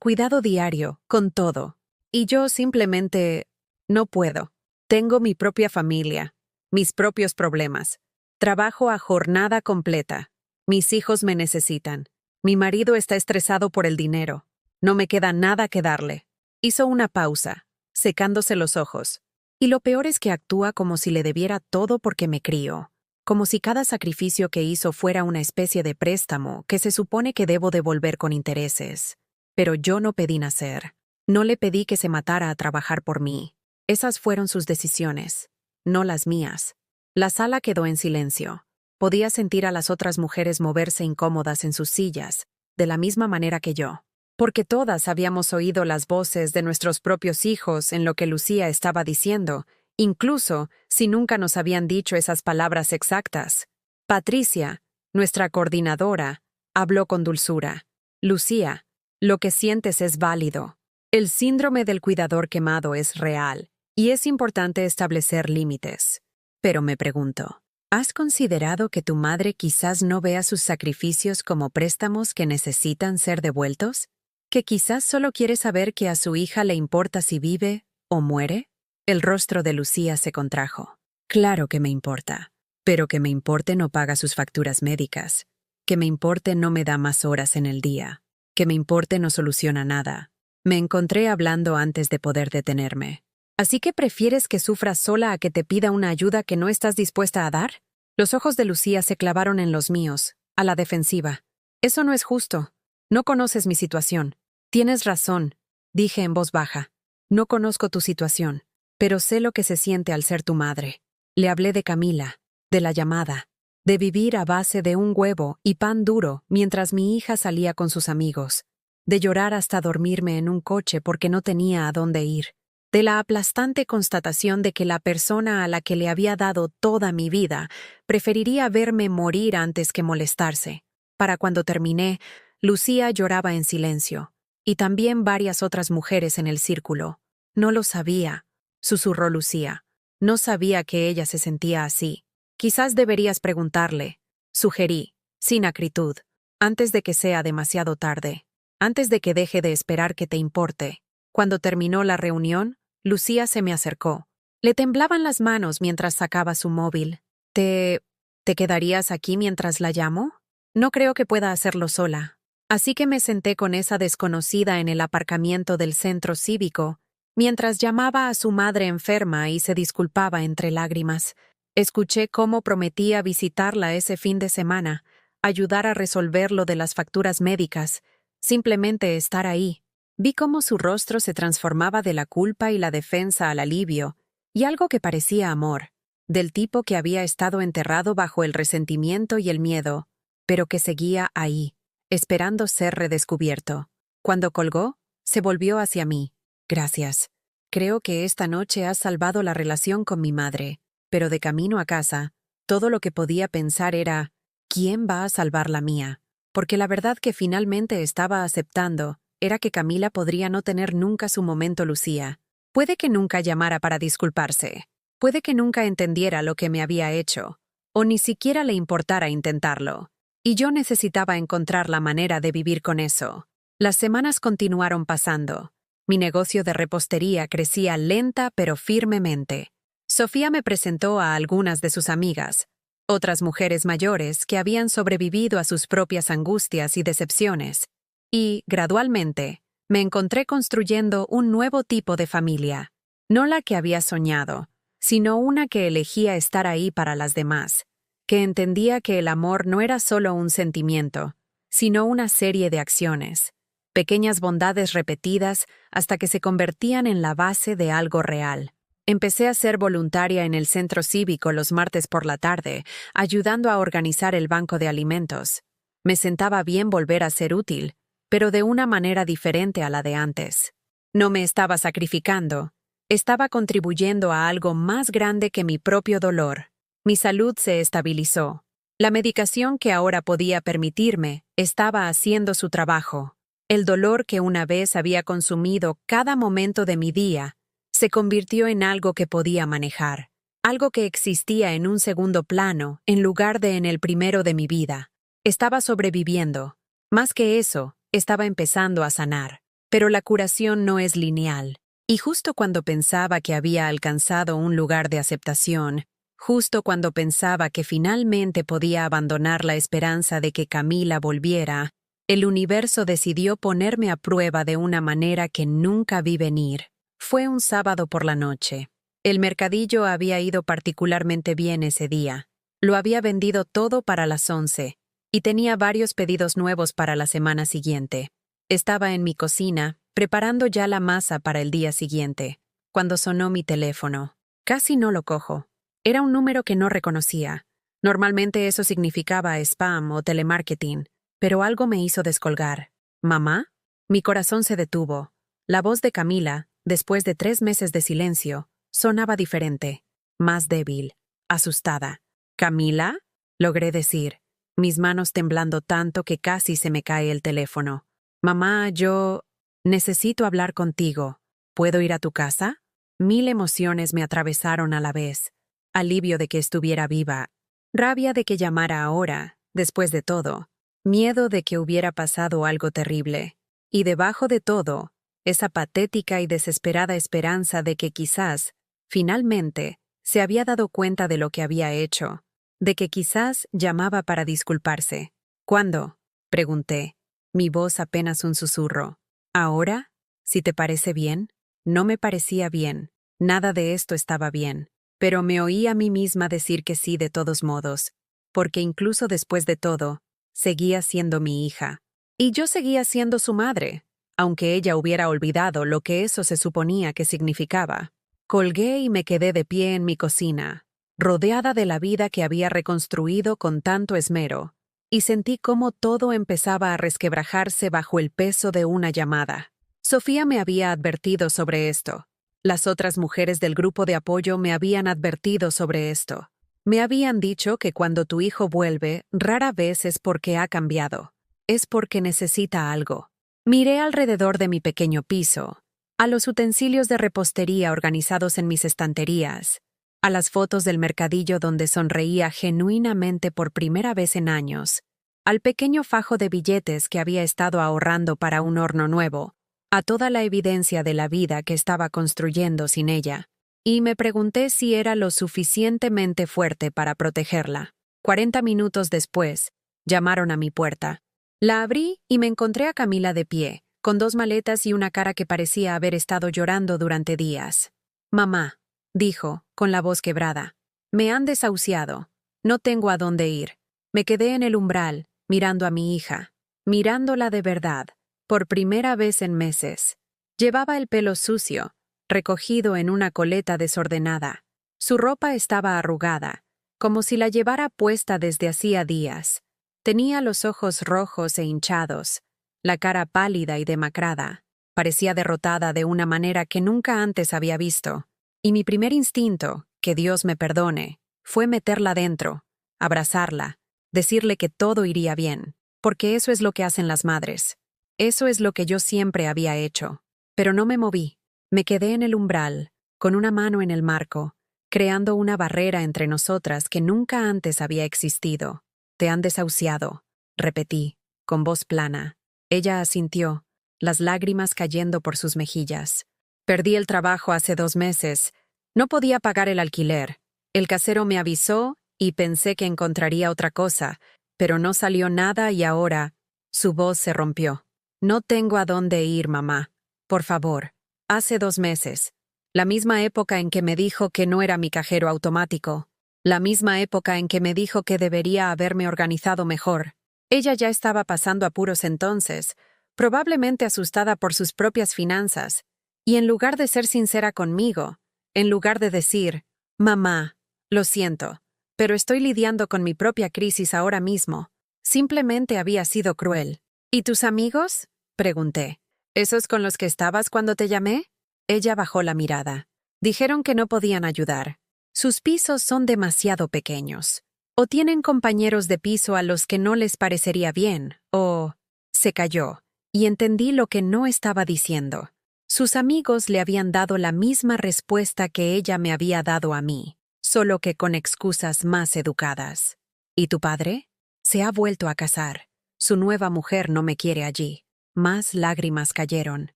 cuidado diario, con todo. Y yo simplemente no puedo. Tengo mi propia familia, mis propios problemas. Trabajo a jornada completa. Mis hijos me necesitan. Mi marido está estresado por el dinero. No me queda nada que darle. Hizo una pausa, secándose los ojos. Y lo peor es que actúa como si le debiera todo porque me crío. Como si cada sacrificio que hizo fuera una especie de préstamo que se supone que debo devolver con intereses. Pero yo no pedí nacer. No le pedí que se matara a trabajar por mí. Esas fueron sus decisiones, no las mías. La sala quedó en silencio. Podía sentir a las otras mujeres moverse incómodas en sus sillas, de la misma manera que yo. Porque todas habíamos oído las voces de nuestros propios hijos en lo que Lucía estaba diciendo, incluso si nunca nos habían dicho esas palabras exactas. Patricia, nuestra coordinadora, habló con dulzura. Lucía, lo que sientes es válido. El síndrome del cuidador quemado es real, y es importante establecer límites. Pero me pregunto, ¿has considerado que tu madre quizás no vea sus sacrificios como préstamos que necesitan ser devueltos? ¿Que quizás solo quiere saber que a su hija le importa si vive o muere? El rostro de Lucía se contrajo. Claro que me importa. Pero que me importe no paga sus facturas médicas. Que me importe no me da más horas en el día. Que me importe no soluciona nada. Me encontré hablando antes de poder detenerme. ¿Así que prefieres que sufras sola a que te pida una ayuda que no estás dispuesta a dar? Los ojos de Lucía se clavaron en los míos, a la defensiva. Eso no es justo. No conoces mi situación. Tienes razón, dije en voz baja. No conozco tu situación, pero sé lo que se siente al ser tu madre. Le hablé de Camila, de la llamada, de vivir a base de un huevo y pan duro mientras mi hija salía con sus amigos, de llorar hasta dormirme en un coche porque no tenía a dónde ir, de la aplastante constatación de que la persona a la que le había dado toda mi vida preferiría verme morir antes que molestarse. Para cuando terminé, Lucía lloraba en silencio, y también varias otras mujeres en el círculo. No lo sabía, susurró Lucía. No sabía que ella se sentía así. Quizás deberías preguntarle, sugerí, sin acritud, antes de que sea demasiado tarde, antes de que deje de esperar que te importe. Cuando terminó la reunión, Lucía se me acercó. Le temblaban las manos mientras sacaba su móvil. ¿Te quedarías aquí mientras la llamo? No creo que pueda hacerlo sola. Así que me senté con esa desconocida en el aparcamiento del centro cívico, mientras llamaba a su madre enferma y se disculpaba entre lágrimas. Escuché cómo prometía visitarla ese fin de semana, ayudar a resolver lo de las facturas médicas, simplemente estar ahí. Vi cómo su rostro se transformaba de la culpa y la defensa al alivio, y algo que parecía amor, del tipo que había estado enterrado bajo el resentimiento y el miedo, pero que seguía ahí, esperando ser redescubierto. Cuando colgó, se volvió hacia mí. Gracias. Creo que esta noche has salvado la relación con mi madre, pero de camino a casa, todo lo que podía pensar era, ¿quién va a salvar la mía? Porque la verdad que finalmente estaba aceptando era que Camila podría no tener nunca su momento Lucía. Puede que nunca llamara para disculparse. Puede que nunca entendiera lo que me había hecho, o ni siquiera le importara intentarlo. Y yo necesitaba encontrar la manera de vivir con eso. Las semanas continuaron pasando. Mi negocio de repostería crecía lenta pero firmemente. Sofía me presentó a algunas de sus amigas, otras mujeres mayores que habían sobrevivido a sus propias angustias y decepciones. Y, gradualmente, me encontré construyendo un nuevo tipo de familia. No la que había soñado, sino una que elegía estar ahí para las demás, que entendía que el amor no era solo un sentimiento, sino una serie de acciones, pequeñas bondades repetidas hasta que se convertían en la base de algo real. Empecé a ser voluntaria en el centro cívico los martes por la tarde, ayudando a organizar el banco de alimentos. Me sentaba bien volver a ser útil, pero de una manera diferente a la de antes. No me estaba sacrificando, estaba contribuyendo a algo más grande que mi propio dolor. Mi salud se estabilizó. La medicación que ahora podía permitirme estaba haciendo su trabajo. El dolor que una vez había consumido cada momento de mi día se convirtió en algo que podía manejar, algo que existía en un segundo plano en lugar de en el primero de mi vida. Estaba sobreviviendo. Más que eso, estaba empezando a sanar. Pero la curación no es lineal. Y justo cuando pensaba que había alcanzado un lugar de aceptación, justo cuando pensaba que finalmente podía abandonar la esperanza de que Camila volviera, el universo decidió ponerme a prueba de una manera que nunca vi venir. Fue un sábado por la noche. El mercadillo había ido particularmente bien ese día. Lo había vendido todo para las 11, y tenía varios pedidos nuevos para la semana siguiente. Estaba en mi cocina, preparando ya la masa para el día siguiente, cuando sonó mi teléfono. Casi no lo cojo. Era un número que no reconocía. Normalmente eso significaba spam o telemarketing, pero algo me hizo descolgar. ¿Mamá? Mi corazón se detuvo. La voz de Camila, después de 3 meses de silencio, sonaba diferente, más débil, asustada. ¿Camila? Logré decir, mis manos temblando tanto que casi se me cae el teléfono. Mamá, yo necesito hablar contigo. ¿Puedo ir a tu casa? 1000 emociones me atravesaron a la vez. Alivio de que estuviera viva, rabia de que llamara ahora, después de todo, miedo de que hubiera pasado algo terrible, y debajo de todo, esa patética y desesperada esperanza de que quizás, finalmente, se había dado cuenta de lo que había hecho. de que quizás llamaba para disculparse. ¿Cuándo? Pregunté, mi voz apenas un susurro. ¿Ahora? ¿Si te parece bien? No me parecía bien. Nada de esto estaba bien. Pero me oí a mí misma decir que sí de todos modos, porque incluso después de todo, seguía siendo mi hija. Y yo seguía siendo su madre, aunque ella hubiera olvidado lo que eso se suponía que significaba. Colgué y me quedé de pie en mi cocina, rodeada de la vida que había reconstruido con tanto esmero, y sentí cómo todo empezaba a resquebrajarse bajo el peso de una llamada. Sofía me había advertido sobre esto. Las otras mujeres del grupo de apoyo me habían advertido sobre esto. Me habían dicho que cuando tu hijo vuelve, rara vez es porque ha cambiado. Es porque necesita algo. Miré alrededor de mi pequeño piso, a los utensilios de repostería organizados en mis estanterías, a las fotos del mercadillo donde sonreía genuinamente por primera vez en años, al pequeño fajo de billetes que había estado ahorrando para un horno nuevo, a toda la evidencia de la vida que estaba construyendo sin ella, y me pregunté si era lo suficientemente fuerte para protegerla. 40 minutos después, llamaron a mi puerta. La abrí y me encontré a Camila de pie, con 2 maletas y una cara que parecía haber estado llorando durante días. «Mamá», dijo, con la voz quebrada, «me han desahuciado. No tengo a dónde ir». Me quedé en el umbral, mirando a mi hija, mirándola de verdad, por primera vez en meses. Llevaba el pelo sucio, recogido en una coleta desordenada. Su ropa estaba arrugada, como si la llevara puesta desde hacía días. Tenía los ojos rojos e hinchados, la cara pálida y demacrada. Parecía derrotada de una manera que nunca antes había visto. Y mi primer instinto, que Dios me perdone, fue meterla dentro, abrazarla, decirle que todo iría bien, porque eso es lo que hacen las madres. Eso es lo que yo siempre había hecho. Pero no me moví. Me quedé en el umbral, con una mano en el marco, creando una barrera entre nosotras que nunca antes había existido. «Te han desahuciado», repetí, con voz plana. Ella asintió, las lágrimas cayendo por sus mejillas. «Perdí el trabajo hace 2 meses. No podía pagar el alquiler. El casero me avisó y pensé que encontraría otra cosa, pero no salió nada y ahora...» Su voz se rompió. «No tengo a dónde ir, mamá. Por favor». Hace 2 meses. La misma época en que me dijo que no era mi cajero automático. La misma época en que me dijo que debería haberme organizado mejor. Ella ya estaba pasando apuros entonces, probablemente asustada por sus propias finanzas, y en lugar de ser sincera conmigo, en lugar de decir, «Mamá, lo siento, pero estoy lidiando con mi propia crisis ahora mismo», simplemente había sido cruel. «¿Y tus amigos?», pregunté. «¿Esos con los que estabas cuando te llamé?». Ella bajó la mirada. Dijeron que no podían ayudar. Sus pisos son demasiado pequeños. O tienen compañeros de piso a los que no les parecería bien, o... Se calló, y entendí lo que no estaba diciendo. Sus amigos le habían dado la misma respuesta que ella me había dado a mí, solo que con excusas más educadas. «¿Y tu padre?». «Se ha vuelto a casar. Su nueva mujer no me quiere allí». Más lágrimas cayeron.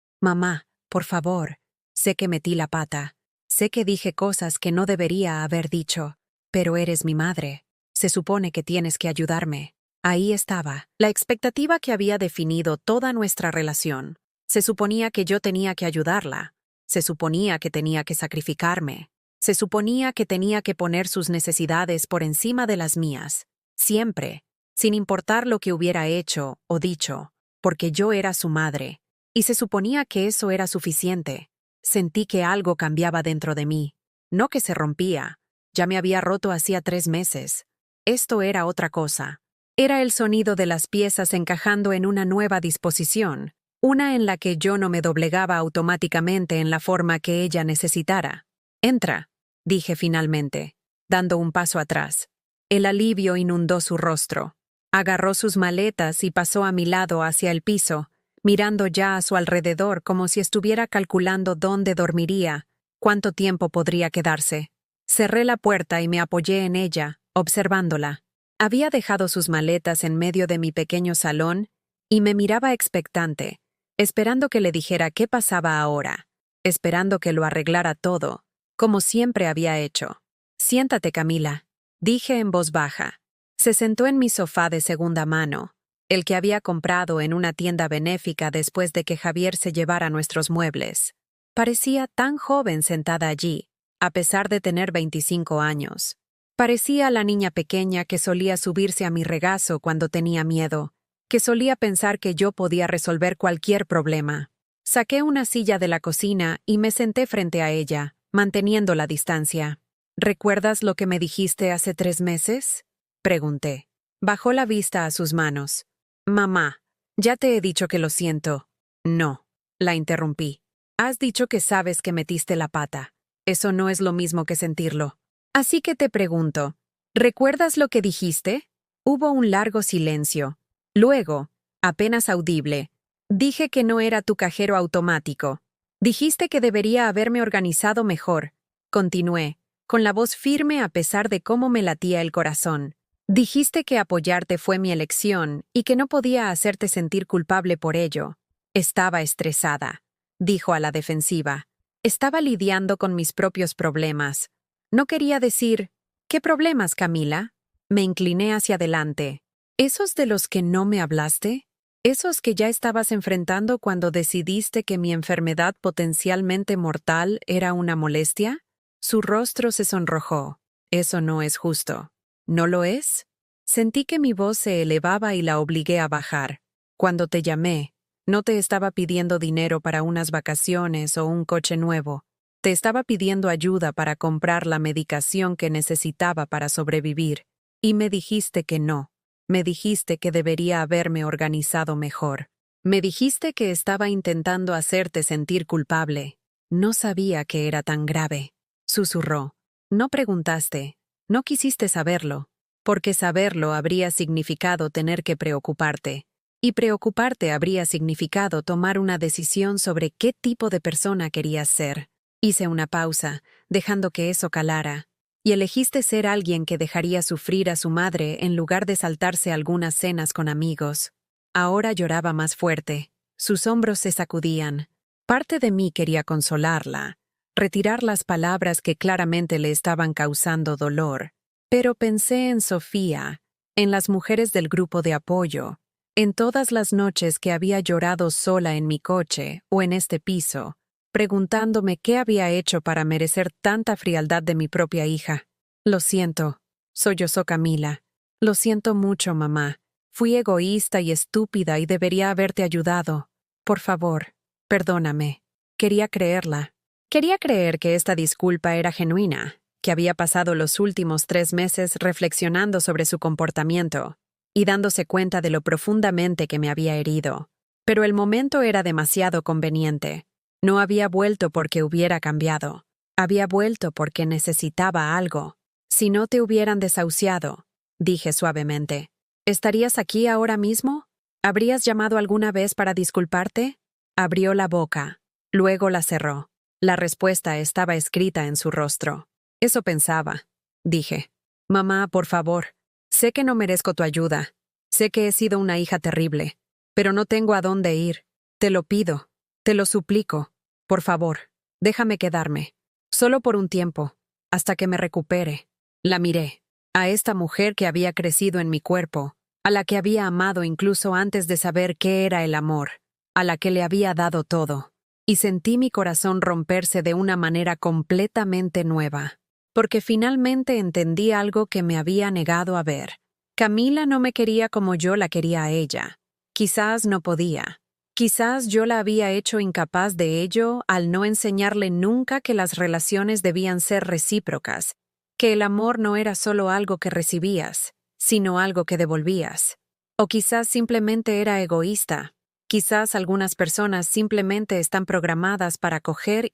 «Mamá, por favor. Sé que metí la pata. Sé que dije cosas que no debería haber dicho, pero eres mi madre. Se supone que tienes que ayudarme». Ahí estaba, la expectativa que había definido toda nuestra relación. Se suponía que yo tenía que ayudarla. Se suponía que tenía que sacrificarme. Se suponía que tenía que poner sus necesidades por encima de las mías. Siempre, sin importar lo que hubiera hecho o dicho, porque yo era su madre. Y se suponía que eso era suficiente. Sentí que algo cambiaba dentro de mí. No que se rompía. Ya me había roto hacía 3 meses. Esto era otra cosa. Era el sonido de las piezas encajando en una nueva disposición, una en la que yo no me doblegaba automáticamente en la forma que ella necesitara. «Entra», dije finalmente, dando un paso atrás. El alivio inundó su rostro. Agarró sus maletas y pasó a mi lado hacia el piso, mirando ya a su alrededor como si estuviera calculando dónde dormiría, cuánto tiempo podría quedarse. Cerré la puerta y me apoyé en ella, observándola. Había dejado sus maletas en medio de mi pequeño salón y me miraba expectante, esperando que le dijera qué pasaba ahora, esperando que lo arreglara todo, como siempre había hecho. «Siéntate, Camila», dije en voz baja. Se sentó en mi sofá de segunda mano, el que había comprado en una tienda benéfica después de que Javier se llevara nuestros muebles. Parecía tan joven sentada allí, a pesar de tener 25 años. Parecía la niña pequeña que solía subirse a mi regazo cuando tenía miedo, que solía pensar que yo podía resolver cualquier problema. Saqué una silla de la cocina y me senté frente a ella, manteniendo la distancia. ¿Recuerdas lo que me dijiste hace 3 meses? Pregunté. Bajó la vista a sus manos. Mamá, ya te he dicho que lo siento. No, la interrumpí. Has dicho que sabes que metiste la pata. Eso no es lo mismo que sentirlo. Así que te pregunto, ¿recuerdas lo que dijiste? Hubo un largo silencio. Luego, apenas audible, dije que no era tu cajero automático. Dijiste que debería haberme organizado mejor. Continué, con la voz firme a pesar de cómo me latía el corazón. Dijiste que apoyarte fue mi elección y que no podía hacerte sentir culpable por ello. Estaba estresada, dijo a la defensiva. Estaba lidiando con mis propios problemas. No quería decir, ¿qué problemas, Camila? Me incliné hacia adelante. ¿Esos de los que no me hablaste? ¿Esos que ya estabas enfrentando cuando decidiste que mi enfermedad potencialmente mortal era una molestia? Su rostro se sonrojó. Eso no es justo. ¿No lo es? Sentí que mi voz se elevaba y la obligué a bajar. Cuando te llamé, no te estaba pidiendo dinero para unas vacaciones o un coche nuevo. Te estaba pidiendo ayuda para comprar la medicación que necesitaba para sobrevivir. Y me dijiste que no. Me dijiste que debería haberme organizado mejor. Me dijiste que estaba intentando hacerte sentir culpable. No sabía que era tan grave. Susurró. No preguntaste. No quisiste saberlo. Porque saberlo habría significado tener que preocuparte. Y preocuparte habría significado tomar una decisión sobre qué tipo de persona querías ser. Hice una pausa, dejando que eso calara. Y elegiste ser alguien que dejaría sufrir a su madre en lugar de saltarse algunas cenas con amigos. Ahora lloraba más fuerte. Sus hombros se sacudían. Parte de mí quería consolarla, retirar las palabras que claramente le estaban causando dolor. Pero pensé en Sofía, en las mujeres del grupo de apoyo, en todas las noches que había llorado sola en mi coche o en este piso, preguntándome qué había hecho para merecer tanta frialdad de mi propia hija. Lo siento, sollozó Camila. Lo siento mucho, mamá. Fui egoísta y estúpida y debería haberte ayudado. Por favor, perdóname. Quería creerla. Quería creer que esta disculpa era genuina, que había pasado los últimos 3 meses reflexionando sobre su comportamiento y dándose cuenta de lo profundamente que me había herido. Pero el momento era demasiado conveniente. No había vuelto porque hubiera cambiado. Había vuelto porque necesitaba algo. Si no te hubieran desahuciado, dije suavemente, ¿estarías aquí ahora mismo? ¿Habrías llamado alguna vez para disculparte? Abrió la boca. Luego la cerró. La respuesta estaba escrita en su rostro. Eso pensaba, dije. Mamá, por favor. Sé que no merezco tu ayuda. Sé que he sido una hija terrible. Pero no tengo a dónde ir. Te lo pido. Te lo suplico. Por favor, déjame quedarme. Solo por un tiempo, hasta que me recupere. La miré. A esta mujer que había crecido en mi cuerpo, a la que había amado incluso antes de saber qué era el amor, a la que le había dado todo. Y sentí mi corazón romperse de una manera completamente nueva. Porque finalmente entendí algo que me había negado a ver. Camila no me quería como yo la quería a ella. Quizás no podía. Quizás yo la había hecho incapaz de ello al no enseñarle nunca que las relaciones debían ser recíprocas, que el amor no era solo algo que recibías, sino algo que devolvías. O quizás simplemente era egoísta. Quizás algunas personas simplemente están programadas para coger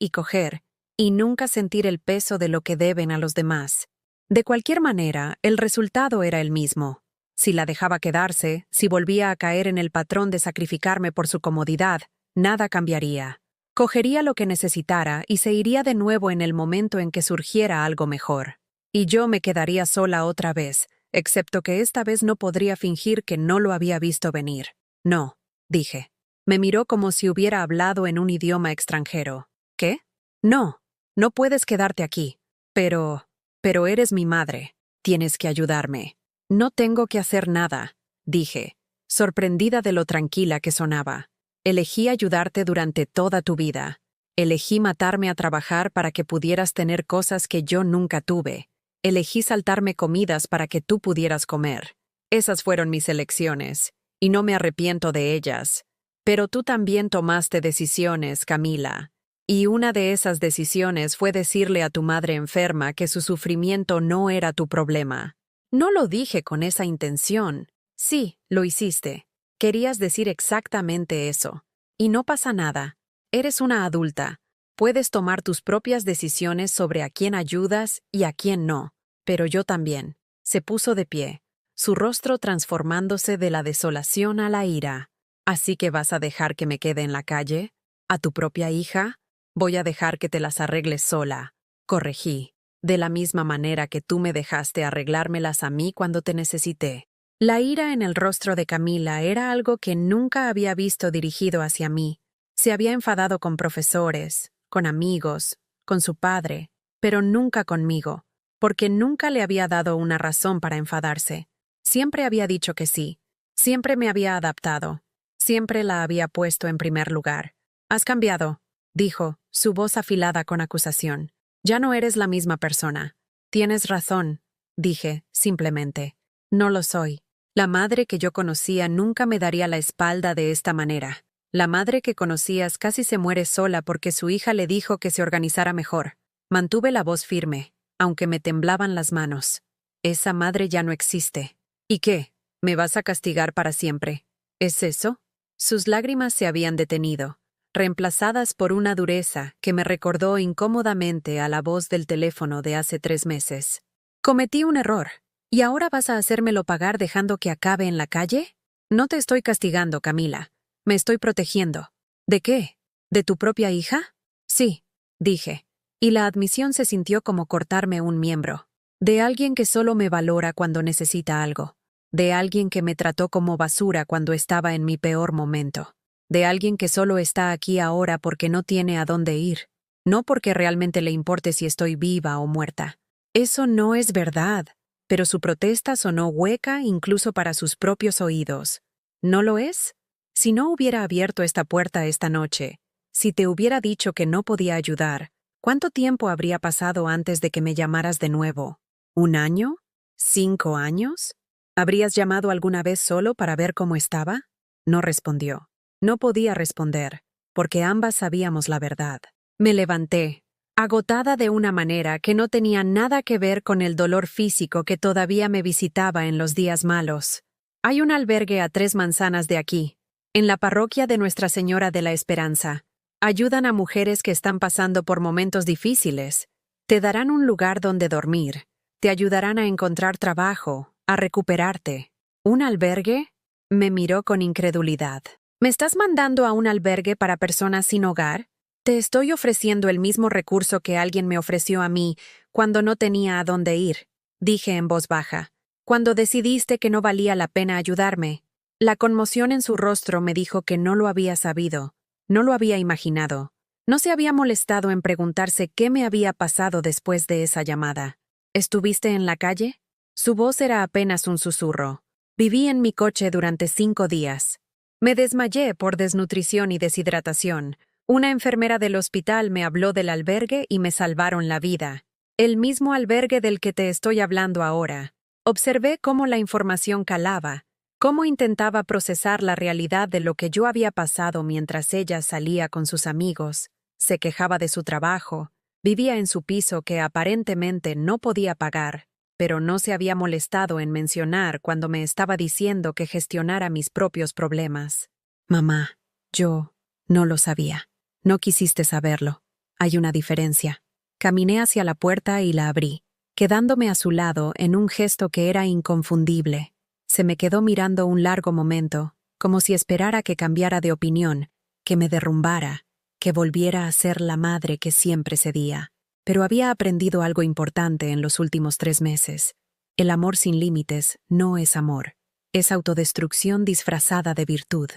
y nunca sentir el peso de lo que deben a los demás. De cualquier manera, el resultado era el mismo. Si la dejaba quedarse, si volvía a caer en el patrón de sacrificarme por su comodidad, nada cambiaría. Cogería lo que necesitara y se iría de nuevo en el momento en que surgiera algo mejor. Y yo me quedaría sola otra vez, excepto que esta vez no podría fingir que no lo había visto venir. No, dije. Me miró como si hubiera hablado en un idioma extranjero. ¿Qué? No, no puedes quedarte aquí. Pero eres mi madre. Tienes que ayudarme. No tengo que hacer nada, dije, sorprendida de lo tranquila que sonaba. Elegí ayudarte durante toda tu vida. Elegí matarme a trabajar para que pudieras tener cosas que yo nunca tuve. Elegí saltarme comidas para que tú pudieras comer. Esas fueron mis elecciones, y no me arrepiento de ellas. Pero tú también tomaste decisiones, Camila. Y una de esas decisiones fue decirle a tu madre enferma que su sufrimiento no era tu problema. No lo dije con esa intención. Sí, lo hiciste. Querías decir exactamente eso. Y no pasa nada. Eres una adulta. Puedes tomar tus propias decisiones sobre a quién ayudas y a quién no. Pero yo también. Se puso de pie, su rostro transformándose de la desolación a la ira. ¿Así que vas a dejar que me quede en la calle? ¿A tu propia hija? Voy a dejar que te las arregles sola. Corregí. De la misma manera que tú me dejaste arreglármelas a mí cuando te necesité. La ira en el rostro de Camila era algo que nunca había visto dirigido hacia mí. Se había enfadado con profesores, con amigos, con su padre, pero nunca conmigo, porque nunca le había dado una razón para enfadarse. Siempre había dicho que sí, siempre me había adaptado, siempre la había puesto en primer lugar. «Has cambiado», dijo, su voz afilada con acusación. «Ya no eres la misma persona». «Tienes razón», dije, simplemente. «No lo soy. La madre que yo conocía nunca me daría la espalda de esta manera. La madre que conocías casi se muere sola porque su hija le dijo que se organizara mejor. Mantuve la voz firme, aunque me temblaban las manos. Esa madre ya no existe. ¿Y qué? ¿Me vas a castigar para siempre? ¿Es eso?» Sus lágrimas se habían detenido, reemplazadas por una dureza que me recordó incómodamente a la voz del teléfono de hace 3 meses. «Cometí un error. ¿Y ahora vas a hacérmelo pagar dejando que acabe en la calle? No te estoy castigando, Camila. Me estoy protegiendo». «¿De qué? ¿De tu propia hija?» «Sí», dije, y la admisión se sintió como cortarme un miembro. «De alguien que solo me valora cuando necesita algo. De alguien que me trató como basura cuando estaba en mi peor momento. De alguien que solo está aquí ahora porque no tiene a dónde ir, no porque realmente le importe si estoy viva o muerta». Eso no es verdad, pero su protesta sonó hueca incluso para sus propios oídos. ¿No lo es? Si no hubiera abierto esta puerta esta noche, si te hubiera dicho que no podía ayudar, ¿cuánto tiempo habría pasado antes de que me llamaras de nuevo? ¿1 año? ¿5 años? ¿Habrías llamado alguna vez solo para ver cómo estaba? No respondió. No podía responder, porque ambas sabíamos la verdad. Me levanté, agotada de una manera que no tenía nada que ver con el dolor físico que todavía me visitaba en los días malos. «Hay un albergue a 3 manzanas de aquí, en la parroquia de Nuestra Señora de la Esperanza. Ayudan a mujeres que están pasando por momentos difíciles. Te darán un lugar donde dormir. Te ayudarán a encontrar trabajo, a recuperarte». «¿Un albergue?» Me miró con incredulidad. «¿Me estás mandando a un albergue para personas sin hogar? Te estoy ofreciendo el mismo recurso que alguien me ofreció a mí cuando no tenía a dónde ir», dije en voz baja. «Cuando decidiste que no valía la pena ayudarme». La conmoción en su rostro me dijo que no lo había sabido, no lo había imaginado. No se había molestado en preguntarse qué me había pasado después de esa llamada. «¿Estuviste en la calle?» Su voz era apenas un susurro. «Viví en mi coche durante 5 días. Me desmayé por desnutrición y deshidratación. Una enfermera del hospital me habló del albergue y me salvaron la vida. El mismo albergue del que te estoy hablando ahora». Observé cómo la información calaba, cómo intentaba procesar la realidad de lo que yo había pasado mientras ella salía con sus amigos, se quejaba de su trabajo, vivía en su piso que aparentemente no podía pagar, pero no se había molestado en mencionar cuando me estaba diciendo que gestionara mis propios problemas. «Mamá, yo no lo sabía. No quisiste saberlo. Hay una diferencia». Caminé hacia la puerta y la abrí, quedándome a su lado en un gesto que era inconfundible. Se me quedó mirando un largo momento, como si esperara que cambiara de opinión, que me derrumbara, que volviera a ser la madre que siempre cedía. Pero había aprendido algo importante en los últimos 3 meses. El amor sin límites no es amor. Es autodestrucción disfrazada de virtud.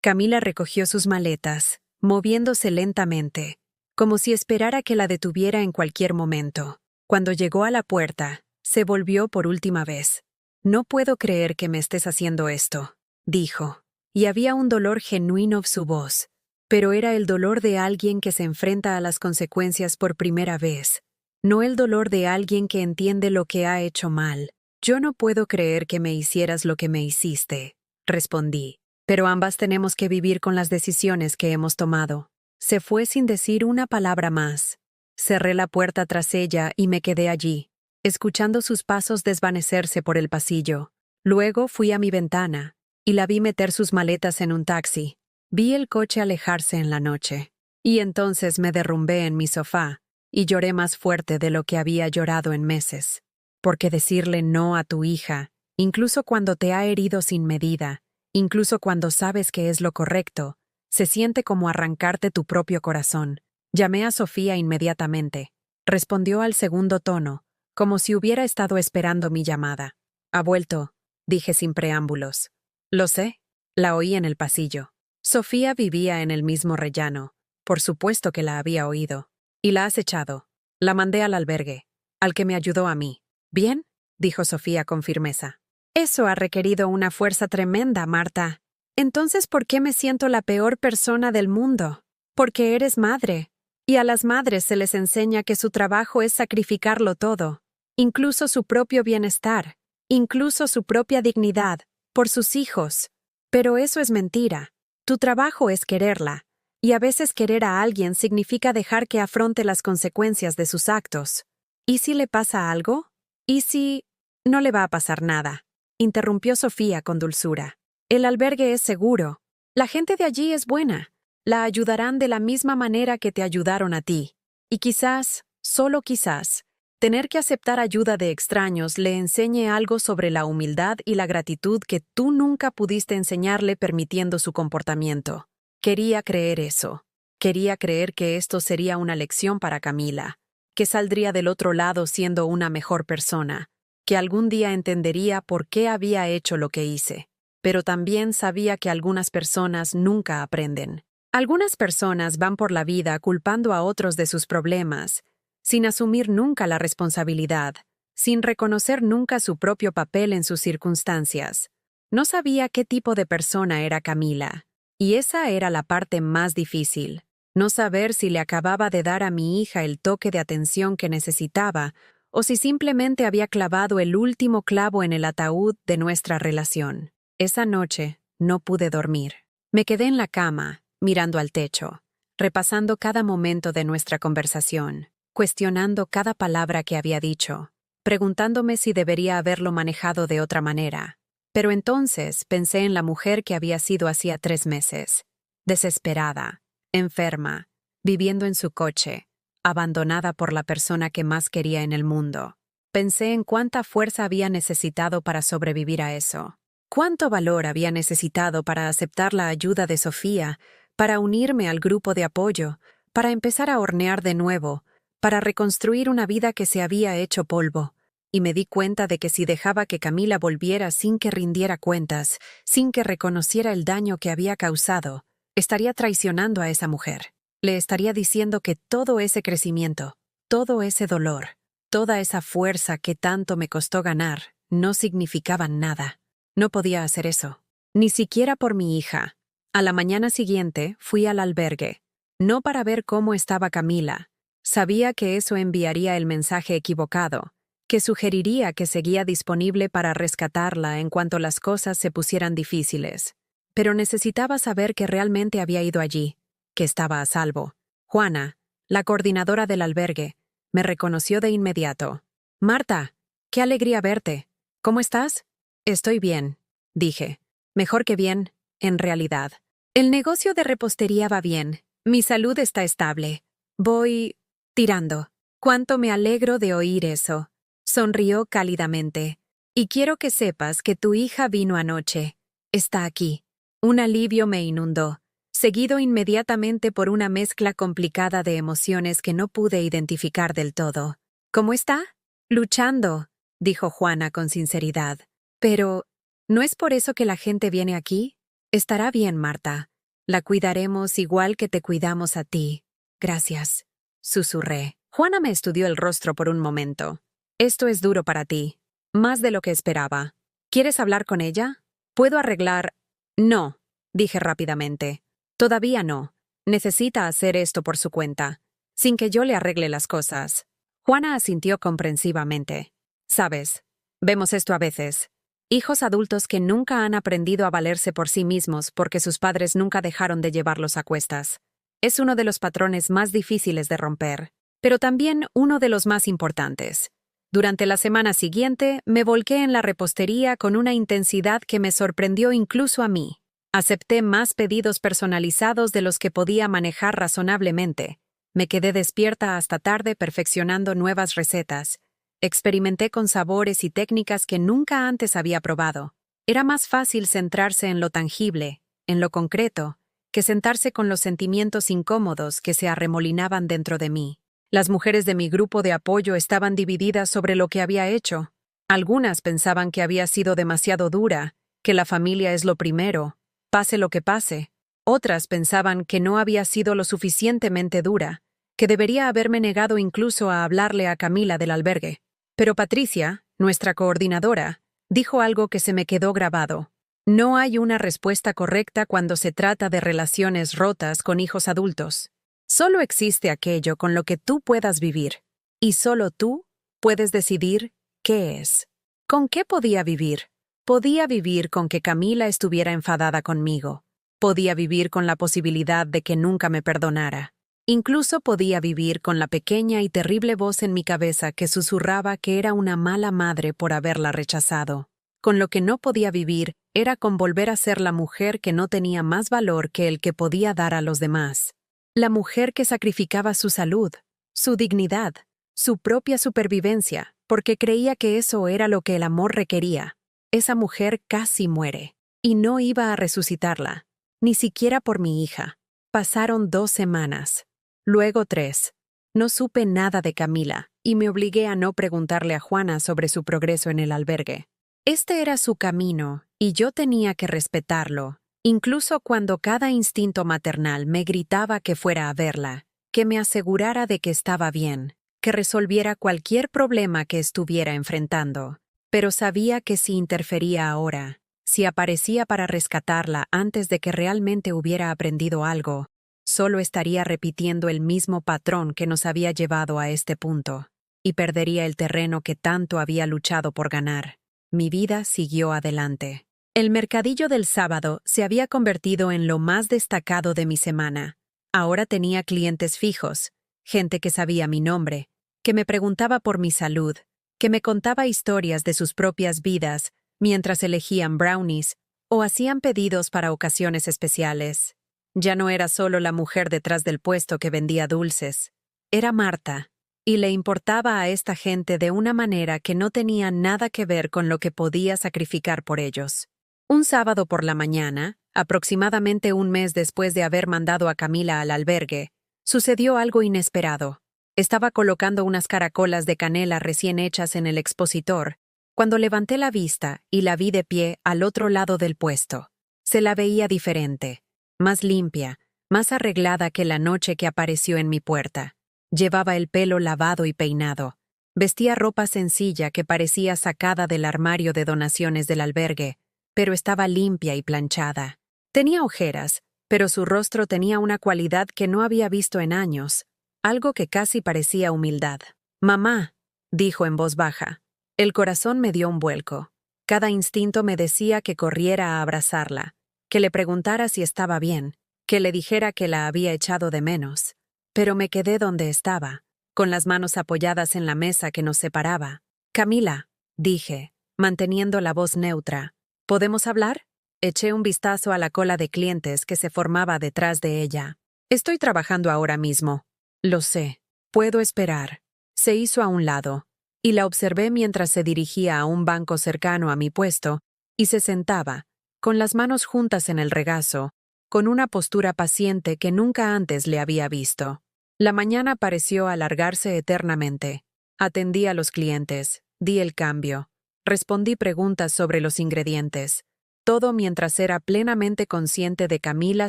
Camila recogió sus maletas, moviéndose lentamente, como si esperara que la detuviera en cualquier momento. Cuando llegó a la puerta, Se volvió por última vez. No puedo creer que me estés haciendo esto, dijo. Y había un dolor genuino en su voz. Pero era el dolor de alguien que se enfrenta a las consecuencias por primera vez. No el dolor de alguien que entiende lo que ha hecho mal. Yo no puedo creer que me hicieras lo que me hiciste, respondí. Pero ambas tenemos que vivir con las decisiones que hemos tomado. Se fue sin decir una palabra más. Cerré la puerta tras ella y me quedé allí, escuchando sus pasos desvanecerse por el pasillo. Luego fui a mi ventana, y la vi meter sus maletas en un taxi. Vi el coche alejarse en la noche. Y entonces me derrumbé en mi sofá, y lloré más fuerte de lo que había llorado en meses. Porque decirle no a tu hija, incluso cuando te ha herido sin medida, incluso cuando sabes que es lo correcto, se siente como arrancarte tu propio corazón. Llamé a Sofía inmediatamente. Respondió al segundo tono, como si hubiera estado esperando mi llamada. «Ha vuelto», dije sin preámbulos. «Lo sé», la oí en el pasillo. Sofía vivía en el mismo rellano. Por supuesto que la había oído. «¿Y la has echado?» «La mandé al albergue, al que me ayudó a mí». «¿Bien?», dijo Sofía con firmeza. «Eso ha requerido una fuerza tremenda, Marta. Entonces, ¿por qué me siento la peor persona del mundo? Porque eres madre. Y a las madres se les enseña que su trabajo es sacrificarlo todo, incluso su propio bienestar, incluso su propia dignidad, por sus hijos. Pero eso es mentira. Tu trabajo es quererla, y a veces querer a alguien significa dejar que afronte las consecuencias de sus actos. ¿Y si le pasa algo? ¿Y si...?» «No le va a pasar nada», interrumpió Sofía con dulzura. «El albergue es seguro. La gente de allí es buena. La ayudarán de la misma manera que te ayudaron a ti. Y quizás, solo quizás, tener que aceptar ayuda de extraños le enseñe algo sobre la humildad y la gratitud que tú nunca pudiste enseñarle permitiendo su comportamiento». Quería creer eso. Quería creer que esto sería una lección para Camila, que saldría del otro lado siendo una mejor persona, que algún día entendería por qué había hecho lo que hice. Pero también sabía que algunas personas nunca aprenden. Algunas personas van por la vida culpando a otros de sus problemas, sin asumir nunca la responsabilidad, sin reconocer nunca su propio papel en sus circunstancias. No sabía qué tipo de persona era Camila, y esa era la parte más difícil. No saber si le acababa de dar a mi hija el toque de atención que necesitaba, o si simplemente había clavado el último clavo en el ataúd de nuestra relación. Esa noche no pude dormir. Me quedé en la cama, mirando al techo, repasando cada momento de nuestra conversación, cuestionando cada palabra que había dicho, preguntándome si debería haberlo manejado de otra manera. Pero entonces pensé en la mujer que había sido hacía 3 meses, desesperada, enferma, viviendo en su coche, abandonada por la persona que más quería en el mundo. Pensé en cuánta fuerza había necesitado para sobrevivir a eso. Cuánto valor había necesitado para aceptar la ayuda de Sofía, para unirme al grupo de apoyo, para empezar a hornear de nuevo, para reconstruir una vida que se había hecho polvo. Y me di cuenta de que si dejaba que Camila volviera sin que rindiera cuentas, sin que reconociera el daño que había causado, estaría traicionando a esa mujer. Le estaría diciendo que todo ese crecimiento, todo ese dolor, toda esa fuerza que tanto me costó ganar, no significaban nada. No podía hacer eso, ni siquiera por mi hija. A la mañana siguiente fui al albergue, no para ver cómo estaba Camila. Sabía que eso enviaría el mensaje equivocado, que sugeriría que seguía disponible para rescatarla en cuanto las cosas se pusieran difíciles. Pero necesitaba saber que realmente había ido allí, que estaba a salvo. Juana, la coordinadora del albergue, me reconoció de inmediato. «Marta, qué alegría verte. ¿Cómo estás?» «Estoy bien», dije. «Mejor que bien, en realidad. El negocio de repostería va bien. Mi salud está estable. Voy tirando». «Cuánto me alegro de oír eso», sonrió cálidamente. «Y quiero que sepas que tu hija vino anoche. Está aquí». Un alivio me inundó, seguido inmediatamente por una mezcla complicada de emociones que no pude identificar del todo. «¿Cómo está?» «Luchando», dijo Juana con sinceridad. «Pero, ¿no es por eso que la gente viene aquí?» «Estará bien, Marta. La cuidaremos igual que te cuidamos a ti. Gracias», susurré. Juana me estudió el rostro por un momento. Esto es duro para ti. Más de lo que esperaba. ¿Quieres hablar con ella? ¿Puedo arreglar? No, dije rápidamente. Todavía no. Necesita hacer esto por su cuenta, sin que yo le arregle las cosas. Juana asintió comprensivamente. Sabes, vemos esto a veces. Hijos adultos que nunca han aprendido a valerse por sí mismos porque sus padres nunca dejaron de llevarlos a cuestas. Es uno de los patrones más difíciles de romper, pero también uno de los más importantes. Durante la semana siguiente, me volqué en la repostería con una intensidad que me sorprendió incluso a mí. Acepté más pedidos personalizados de los que podía manejar razonablemente. Me quedé despierta hasta tarde perfeccionando nuevas recetas. Experimenté con sabores y técnicas que nunca antes había probado. Era más fácil centrarse en lo tangible, en lo concreto, que sentarse con los sentimientos incómodos que se arremolinaban dentro de mí. Las mujeres de mi grupo de apoyo estaban divididas sobre lo que había hecho. Algunas pensaban que había sido demasiado dura, que la familia es lo primero, pase lo que pase. Otras pensaban que no había sido lo suficientemente dura, que debería haberme negado incluso a hablarle a Camila del albergue. Pero Patricia, nuestra coordinadora, dijo algo que se me quedó grabado. No hay una respuesta correcta cuando se trata de relaciones rotas con hijos adultos. Solo existe aquello con lo que tú puedas vivir. Y solo tú puedes decidir qué es. ¿Con qué podía vivir? Podía vivir con que Camila estuviera enfadada conmigo. Podía vivir con la posibilidad de que nunca me perdonara. Incluso podía vivir con la pequeña y terrible voz en mi cabeza que susurraba que era una mala madre por haberla rechazado. Con lo que no podía vivir era con volver a ser la mujer que no tenía más valor que el que podía dar a los demás. La mujer que sacrificaba su salud, su dignidad, su propia supervivencia, porque creía que eso era lo que el amor requería. Esa mujer casi muere, y no iba a resucitarla, ni siquiera por mi hija. Pasaron 2 semanas. Luego 3. No supe nada de Camila, y me obligué a no preguntarle a Juana sobre su progreso en el albergue. Este era su camino, y yo tenía que respetarlo, incluso cuando cada instinto maternal me gritaba que fuera a verla, que me asegurara de que estaba bien, que resolviera cualquier problema que estuviera enfrentando. Pero sabía que si interfería ahora, si aparecía para rescatarla antes de que realmente hubiera aprendido algo, solo estaría repitiendo el mismo patrón que nos había llevado a este punto, y perdería el terreno que tanto había luchado por ganar. Mi vida siguió adelante. El mercadillo del sábado se había convertido en lo más destacado de mi semana. Ahora tenía clientes fijos, gente que sabía mi nombre, que me preguntaba por mi salud, que me contaba historias de sus propias vidas mientras elegían brownies o hacían pedidos para ocasiones especiales. Ya no era solo la mujer detrás del puesto que vendía dulces. Era Marta, y le importaba a esta gente de una manera que no tenía nada que ver con lo que podía sacrificar por ellos. Un sábado por la mañana, aproximadamente un mes después de haber mandado a Camila al albergue, sucedió algo inesperado. Estaba colocando unas caracolas de canela recién hechas en el expositor, cuando levanté la vista y la vi de pie al otro lado del puesto. Se la veía diferente, más limpia, más arreglada que la noche que apareció en mi puerta. Llevaba el pelo lavado y peinado. Vestía ropa sencilla que parecía sacada del armario de donaciones del albergue, pero estaba limpia y planchada. Tenía ojeras, pero su rostro tenía una cualidad que no había visto en años, algo que casi parecía humildad. «Mamá», dijo en voz baja. El corazón me dio un vuelco. Cada instinto me decía que corriera a abrazarla, que le preguntara si estaba bien, que le dijera que la había echado de menos. Pero me quedé donde estaba, con las manos apoyadas en la mesa que nos separaba. «Camila», dije, manteniendo la voz neutra, «¿podemos hablar?» Eché un vistazo a la cola de clientes que se formaba detrás de ella. «Estoy trabajando ahora mismo». «Lo sé. Puedo esperar». Se hizo a un lado, y la observé mientras se dirigía a un banco cercano a mi puesto y se sentaba, con las manos juntas en el regazo, con una postura paciente que nunca antes le había visto. La mañana pareció alargarse eternamente. Atendí a los clientes, di el cambio, respondí preguntas sobre los ingredientes, todo mientras era plenamente consciente de Camila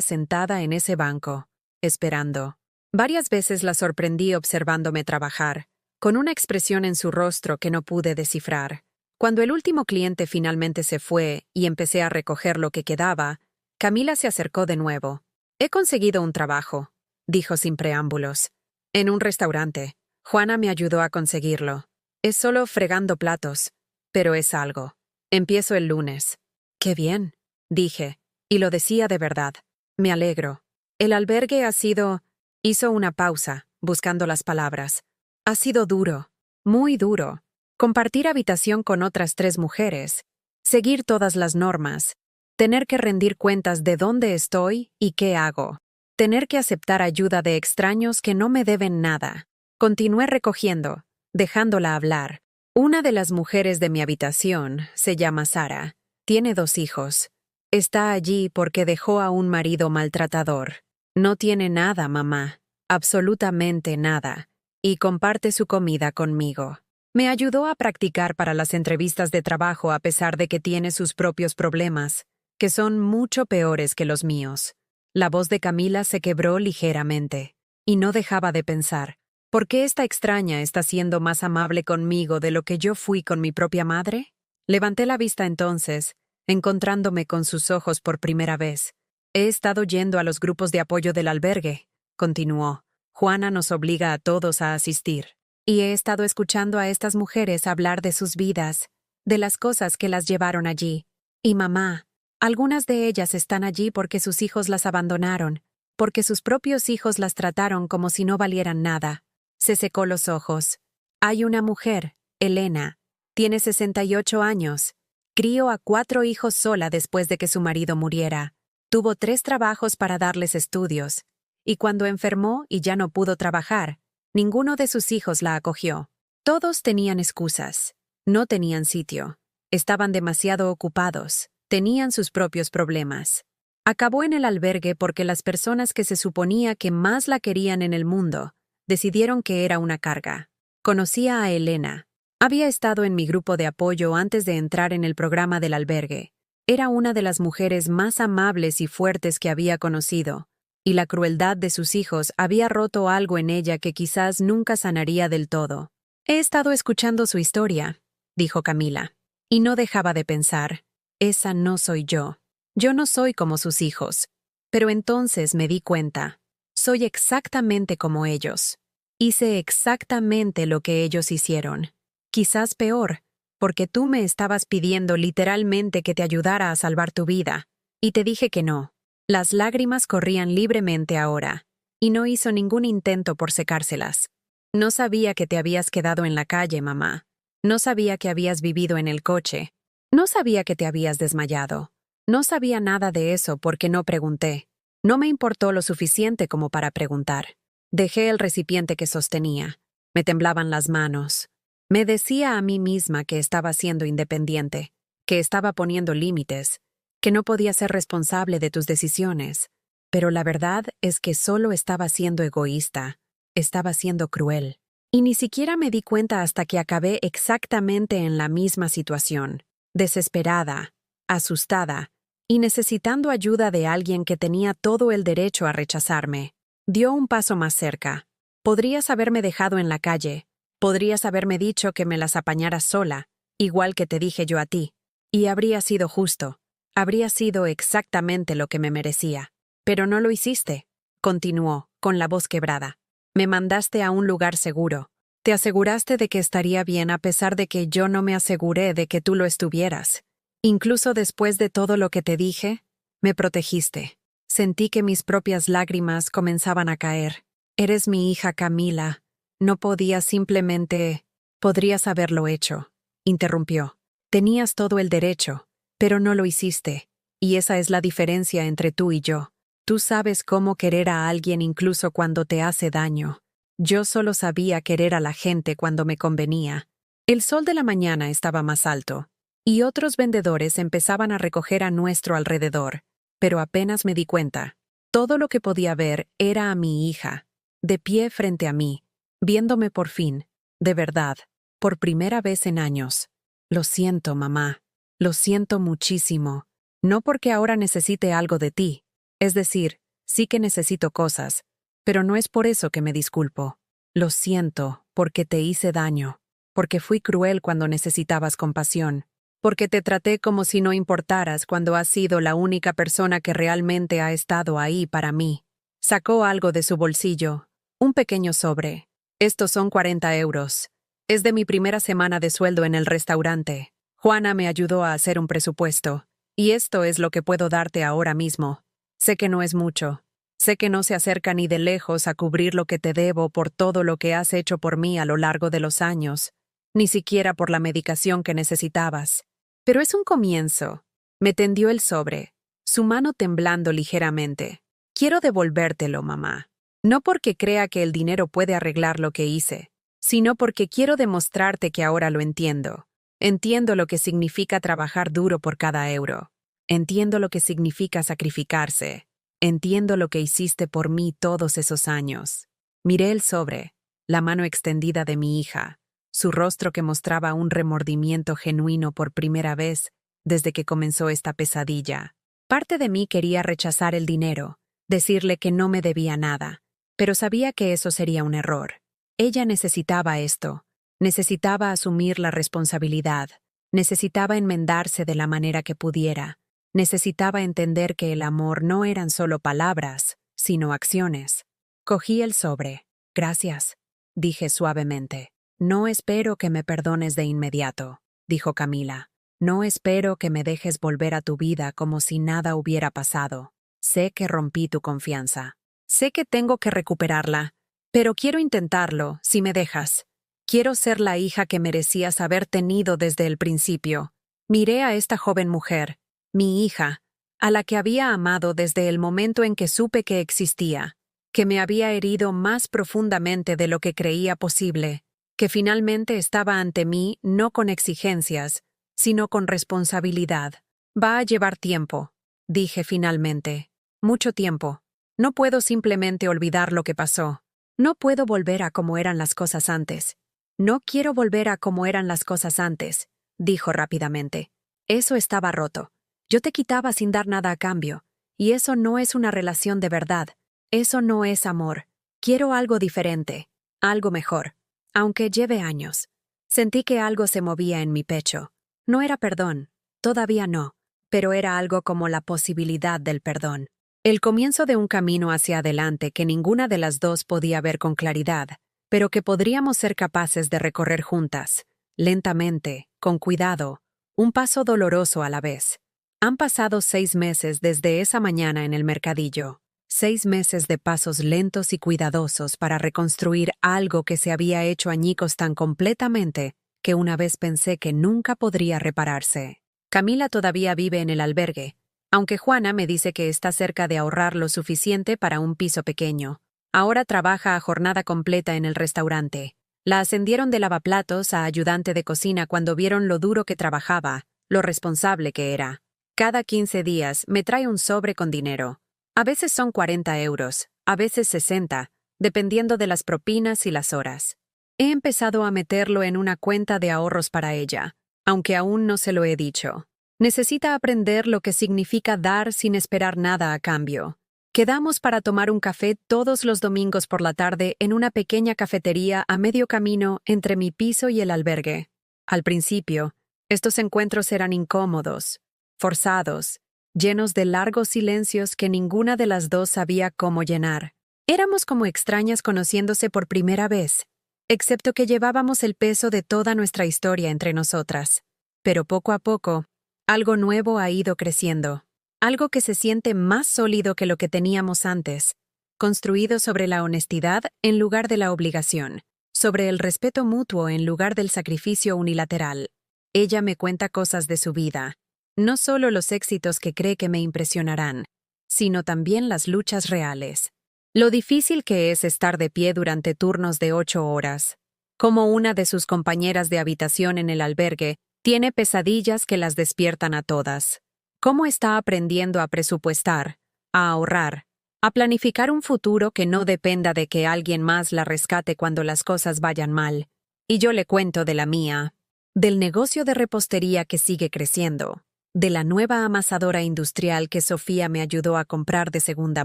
sentada en ese banco, esperando. Varias veces la sorprendí observándome trabajar, con una expresión en su rostro que no pude descifrar. Cuando el último cliente finalmente se fue y empecé a recoger lo que quedaba, Camila se acercó de nuevo. «He conseguido un trabajo», dijo sin preámbulos. «En un restaurante. Juana me ayudó a conseguirlo. Es solo fregando platos, pero es algo. Empiezo el lunes». «Qué bien», dije, y lo decía de verdad. «Me alegro. El albergue ha sido...» Hizo una pausa, buscando las palabras. «Ha sido duro, muy duro. Compartir habitación con otras 3 mujeres, seguir todas las normas, tener que rendir cuentas de dónde estoy y qué hago, tener que aceptar ayuda de extraños que no me deben nada». Continué recogiendo, dejándola hablar. «Una de las mujeres de mi habitación se llama Sara. Tiene 2 hijos. Está allí porque dejó a un marido maltratador. No tiene nada, mamá, absolutamente nada, y comparte su comida conmigo. Me ayudó a practicar para las entrevistas de trabajo a pesar de que tiene sus propios problemas, que son mucho peores que los míos». La voz de Camila se quebró ligeramente, y no dejaba de pensar, ¿por qué esta extraña está siendo más amable conmigo de lo que yo fui con mi propia madre? Levanté la vista entonces, encontrándome con sus ojos por primera vez. «He estado yendo a los grupos de apoyo del albergue», continuó. «Juana nos obliga a todos a asistir. Y he estado escuchando a estas mujeres hablar de sus vidas, de las cosas que las llevaron allí. Y mamá, algunas de ellas están allí porque sus hijos las abandonaron, porque sus propios hijos las trataron como si no valieran nada». Se secó los ojos. «Hay una mujer, Elena, tiene 68 años. Crió a 4 hijos sola después de que su marido muriera. Tuvo 3 trabajos para darles estudios. Y cuando enfermó y ya no pudo trabajar, ninguno de sus hijos la acogió. Todos tenían excusas. No tenían sitio. Estaban demasiado ocupados. Tenían sus propios problemas. Acabó en el albergue porque las personas que se suponía que más la querían en el mundo decidieron que era una carga. Conocía a Elena. Había estado en mi grupo de apoyo antes de entrar en el programa del albergue. Era una de las mujeres más amables y fuertes que había conocido, y la crueldad de sus hijos había roto algo en ella que quizás nunca sanaría del todo. «He estado escuchando su historia», dijo Camila, y no dejaba de pensar, «esa no soy yo. Yo no soy como sus hijos». Pero entonces me di cuenta. Soy exactamente como ellos. Hice exactamente lo que ellos hicieron. Quizás peor, porque tú me estabas pidiendo literalmente que te ayudara a salvar tu vida, y te dije que no. Las lágrimas corrían libremente ahora, y no hizo ningún intento por secárselas. «No sabía que te habías quedado en la calle, mamá. No sabía que habías vivido en el coche. No sabía que te habías desmayado. No sabía nada de eso porque no pregunté. No me importó lo suficiente como para preguntar. Dejé el recipiente que sostenía. Me temblaban las manos. Me decía a mí misma que estaba siendo independiente, que estaba poniendo límites, que no podía ser responsable de tus decisiones. Pero la verdad es que solo estaba siendo egoísta, estaba siendo cruel. Y ni siquiera me di cuenta hasta que acabé exactamente en la misma situación, desesperada, asustada, y necesitando ayuda de alguien que tenía todo el derecho a rechazarme. Dio un paso más cerca. Podrías haberme dejado en la calle. Podrías haberme dicho que me las apañara sola, igual que te dije yo a ti. Y habría sido justo. Habría sido exactamente lo que me merecía. Pero no lo hiciste, continuó, con la voz quebrada. Me mandaste a un lugar seguro. Te aseguraste de que estaría bien a pesar de que yo no me aseguré de que tú lo estuvieras. Incluso después de todo lo que te dije, me protegiste. Sentí que mis propias lágrimas comenzaban a caer. Eres mi hija Camila. No podías simplemente... Podrías haberlo hecho, interrumpió. Tenías todo el derecho, pero no lo hiciste. Y esa es la diferencia entre tú y yo. Tú sabes cómo querer a alguien incluso cuando te hace daño. Yo solo sabía querer a la gente cuando me convenía. El sol de la mañana estaba más alto, y otros vendedores empezaban a recoger a nuestro alrededor, pero apenas me di cuenta. Todo lo que podía ver era a mi hija, de pie frente a mí, viéndome por fin, de verdad, por primera vez en años. Lo siento, mamá. Lo siento muchísimo. No porque ahora necesite algo de ti. Es decir, sí que necesito cosas, pero no es por eso que me disculpo. Lo siento, porque te hice daño, porque fui cruel cuando necesitabas compasión, porque te traté como si no importaras cuando has sido la única persona que realmente ha estado ahí para mí. Sacó algo de su bolsillo, un pequeño sobre. Estos son 40 euros. Es de mi primera semana de sueldo en el restaurante. Juana me ayudó a hacer un presupuesto, y esto es lo que puedo darte ahora mismo. Sé que no es mucho. Sé que no se acerca ni de lejos a cubrir lo que te debo por todo lo que has hecho por mí a lo largo de los años, ni siquiera por la medicación que necesitabas. Pero es un comienzo. Me tendió el sobre, su mano temblando ligeramente. Quiero devolvértelo, mamá. No porque crea que el dinero puede arreglar lo que hice, sino porque quiero demostrarte que ahora lo entiendo. Entiendo lo que significa trabajar duro por cada euro. Entiendo lo que significa sacrificarse. Entiendo lo que hiciste por mí todos esos años. Miré el sobre, la mano extendida de mi hija, su rostro que mostraba un remordimiento genuino por primera vez desde que comenzó esta pesadilla. Parte de mí quería rechazar el dinero, decirle que no me debía nada, pero sabía que eso sería un error. Ella necesitaba esto, necesitaba asumir la responsabilidad, necesitaba enmendarse de la manera que pudiera, necesitaba entender que el amor no eran solo palabras, sino acciones. Cogí el sobre. Gracias, dije suavemente. No espero que me perdones de inmediato, dijo Camila. No espero que me dejes volver a tu vida como si nada hubiera pasado. Sé que rompí tu confianza. Sé que tengo que recuperarla, pero quiero intentarlo, si me dejas. Quiero ser la hija que merecías haber tenido desde el principio. Miré a esta joven mujer, mi hija, a la que había amado desde el momento en que supe que existía, que me había herido más profundamente de lo que creía posible, que finalmente estaba ante mí no con exigencias, sino con responsabilidad. Va a llevar tiempo, dije finalmente. Mucho tiempo. No puedo simplemente olvidar lo que pasó. No puedo volver a como eran las cosas antes. No quiero volver a como eran las cosas antes, dijo rápidamente. Eso estaba roto. Yo te quitaba sin dar nada a cambio, y eso no es una relación de verdad. Eso no es amor. Quiero algo diferente, algo mejor, aunque lleve años. Sentí que algo se movía en mi pecho. No era perdón, todavía no, pero era algo como la posibilidad del perdón. El comienzo de un camino hacia adelante que ninguna de las dos podía ver con claridad, pero que podríamos ser capaces de recorrer juntas, lentamente, con cuidado, un paso doloroso a la vez. Han pasado 6 meses desde esa mañana en el mercadillo. 6 meses de pasos lentos y cuidadosos para reconstruir algo que se había hecho añicos tan completamente que una vez pensé que nunca podría repararse. Camila todavía vive en el albergue, aunque Juana me dice que está cerca de ahorrar lo suficiente para un piso pequeño. Ahora trabaja a jornada completa en el restaurante. La ascendieron de lavaplatos a ayudante de cocina cuando vieron lo duro que trabajaba, lo responsable que era. Cada 15 días me trae un sobre con dinero. A veces son 40 euros, a veces 60, dependiendo de las propinas y las horas. He empezado a meterlo en una cuenta de ahorros para ella, aunque aún no se lo he dicho. Necesita aprender lo que significa dar sin esperar nada a cambio. Quedamos para tomar un café todos los domingos por la tarde en una pequeña cafetería a medio camino entre mi piso y el albergue. Al principio, estos encuentros eran incómodos, forzados, llenos de largos silencios que ninguna de las dos sabía cómo llenar. Éramos como extrañas conociéndose por primera vez, excepto que llevábamos el peso de toda nuestra historia entre nosotras. Pero poco a poco, algo nuevo ha ido creciendo, algo que se siente más sólido que lo que teníamos antes, construido sobre la honestidad en lugar de la obligación, sobre el respeto mutuo en lugar del sacrificio unilateral. Ella me cuenta cosas de su vida, no solo los éxitos que cree que me impresionarán, sino también las luchas reales. Lo difícil que es estar de pie durante turnos de 8 horas. Como una de sus compañeras de habitación en el albergue tiene pesadillas que las despiertan a todas. Cómo está aprendiendo a presupuestar, a ahorrar, a planificar un futuro que no dependa de que alguien más la rescate cuando las cosas vayan mal. Y yo le cuento de la mía, del negocio de repostería que sigue creciendo, de la nueva amasadora industrial que Sofía me ayudó a comprar de segunda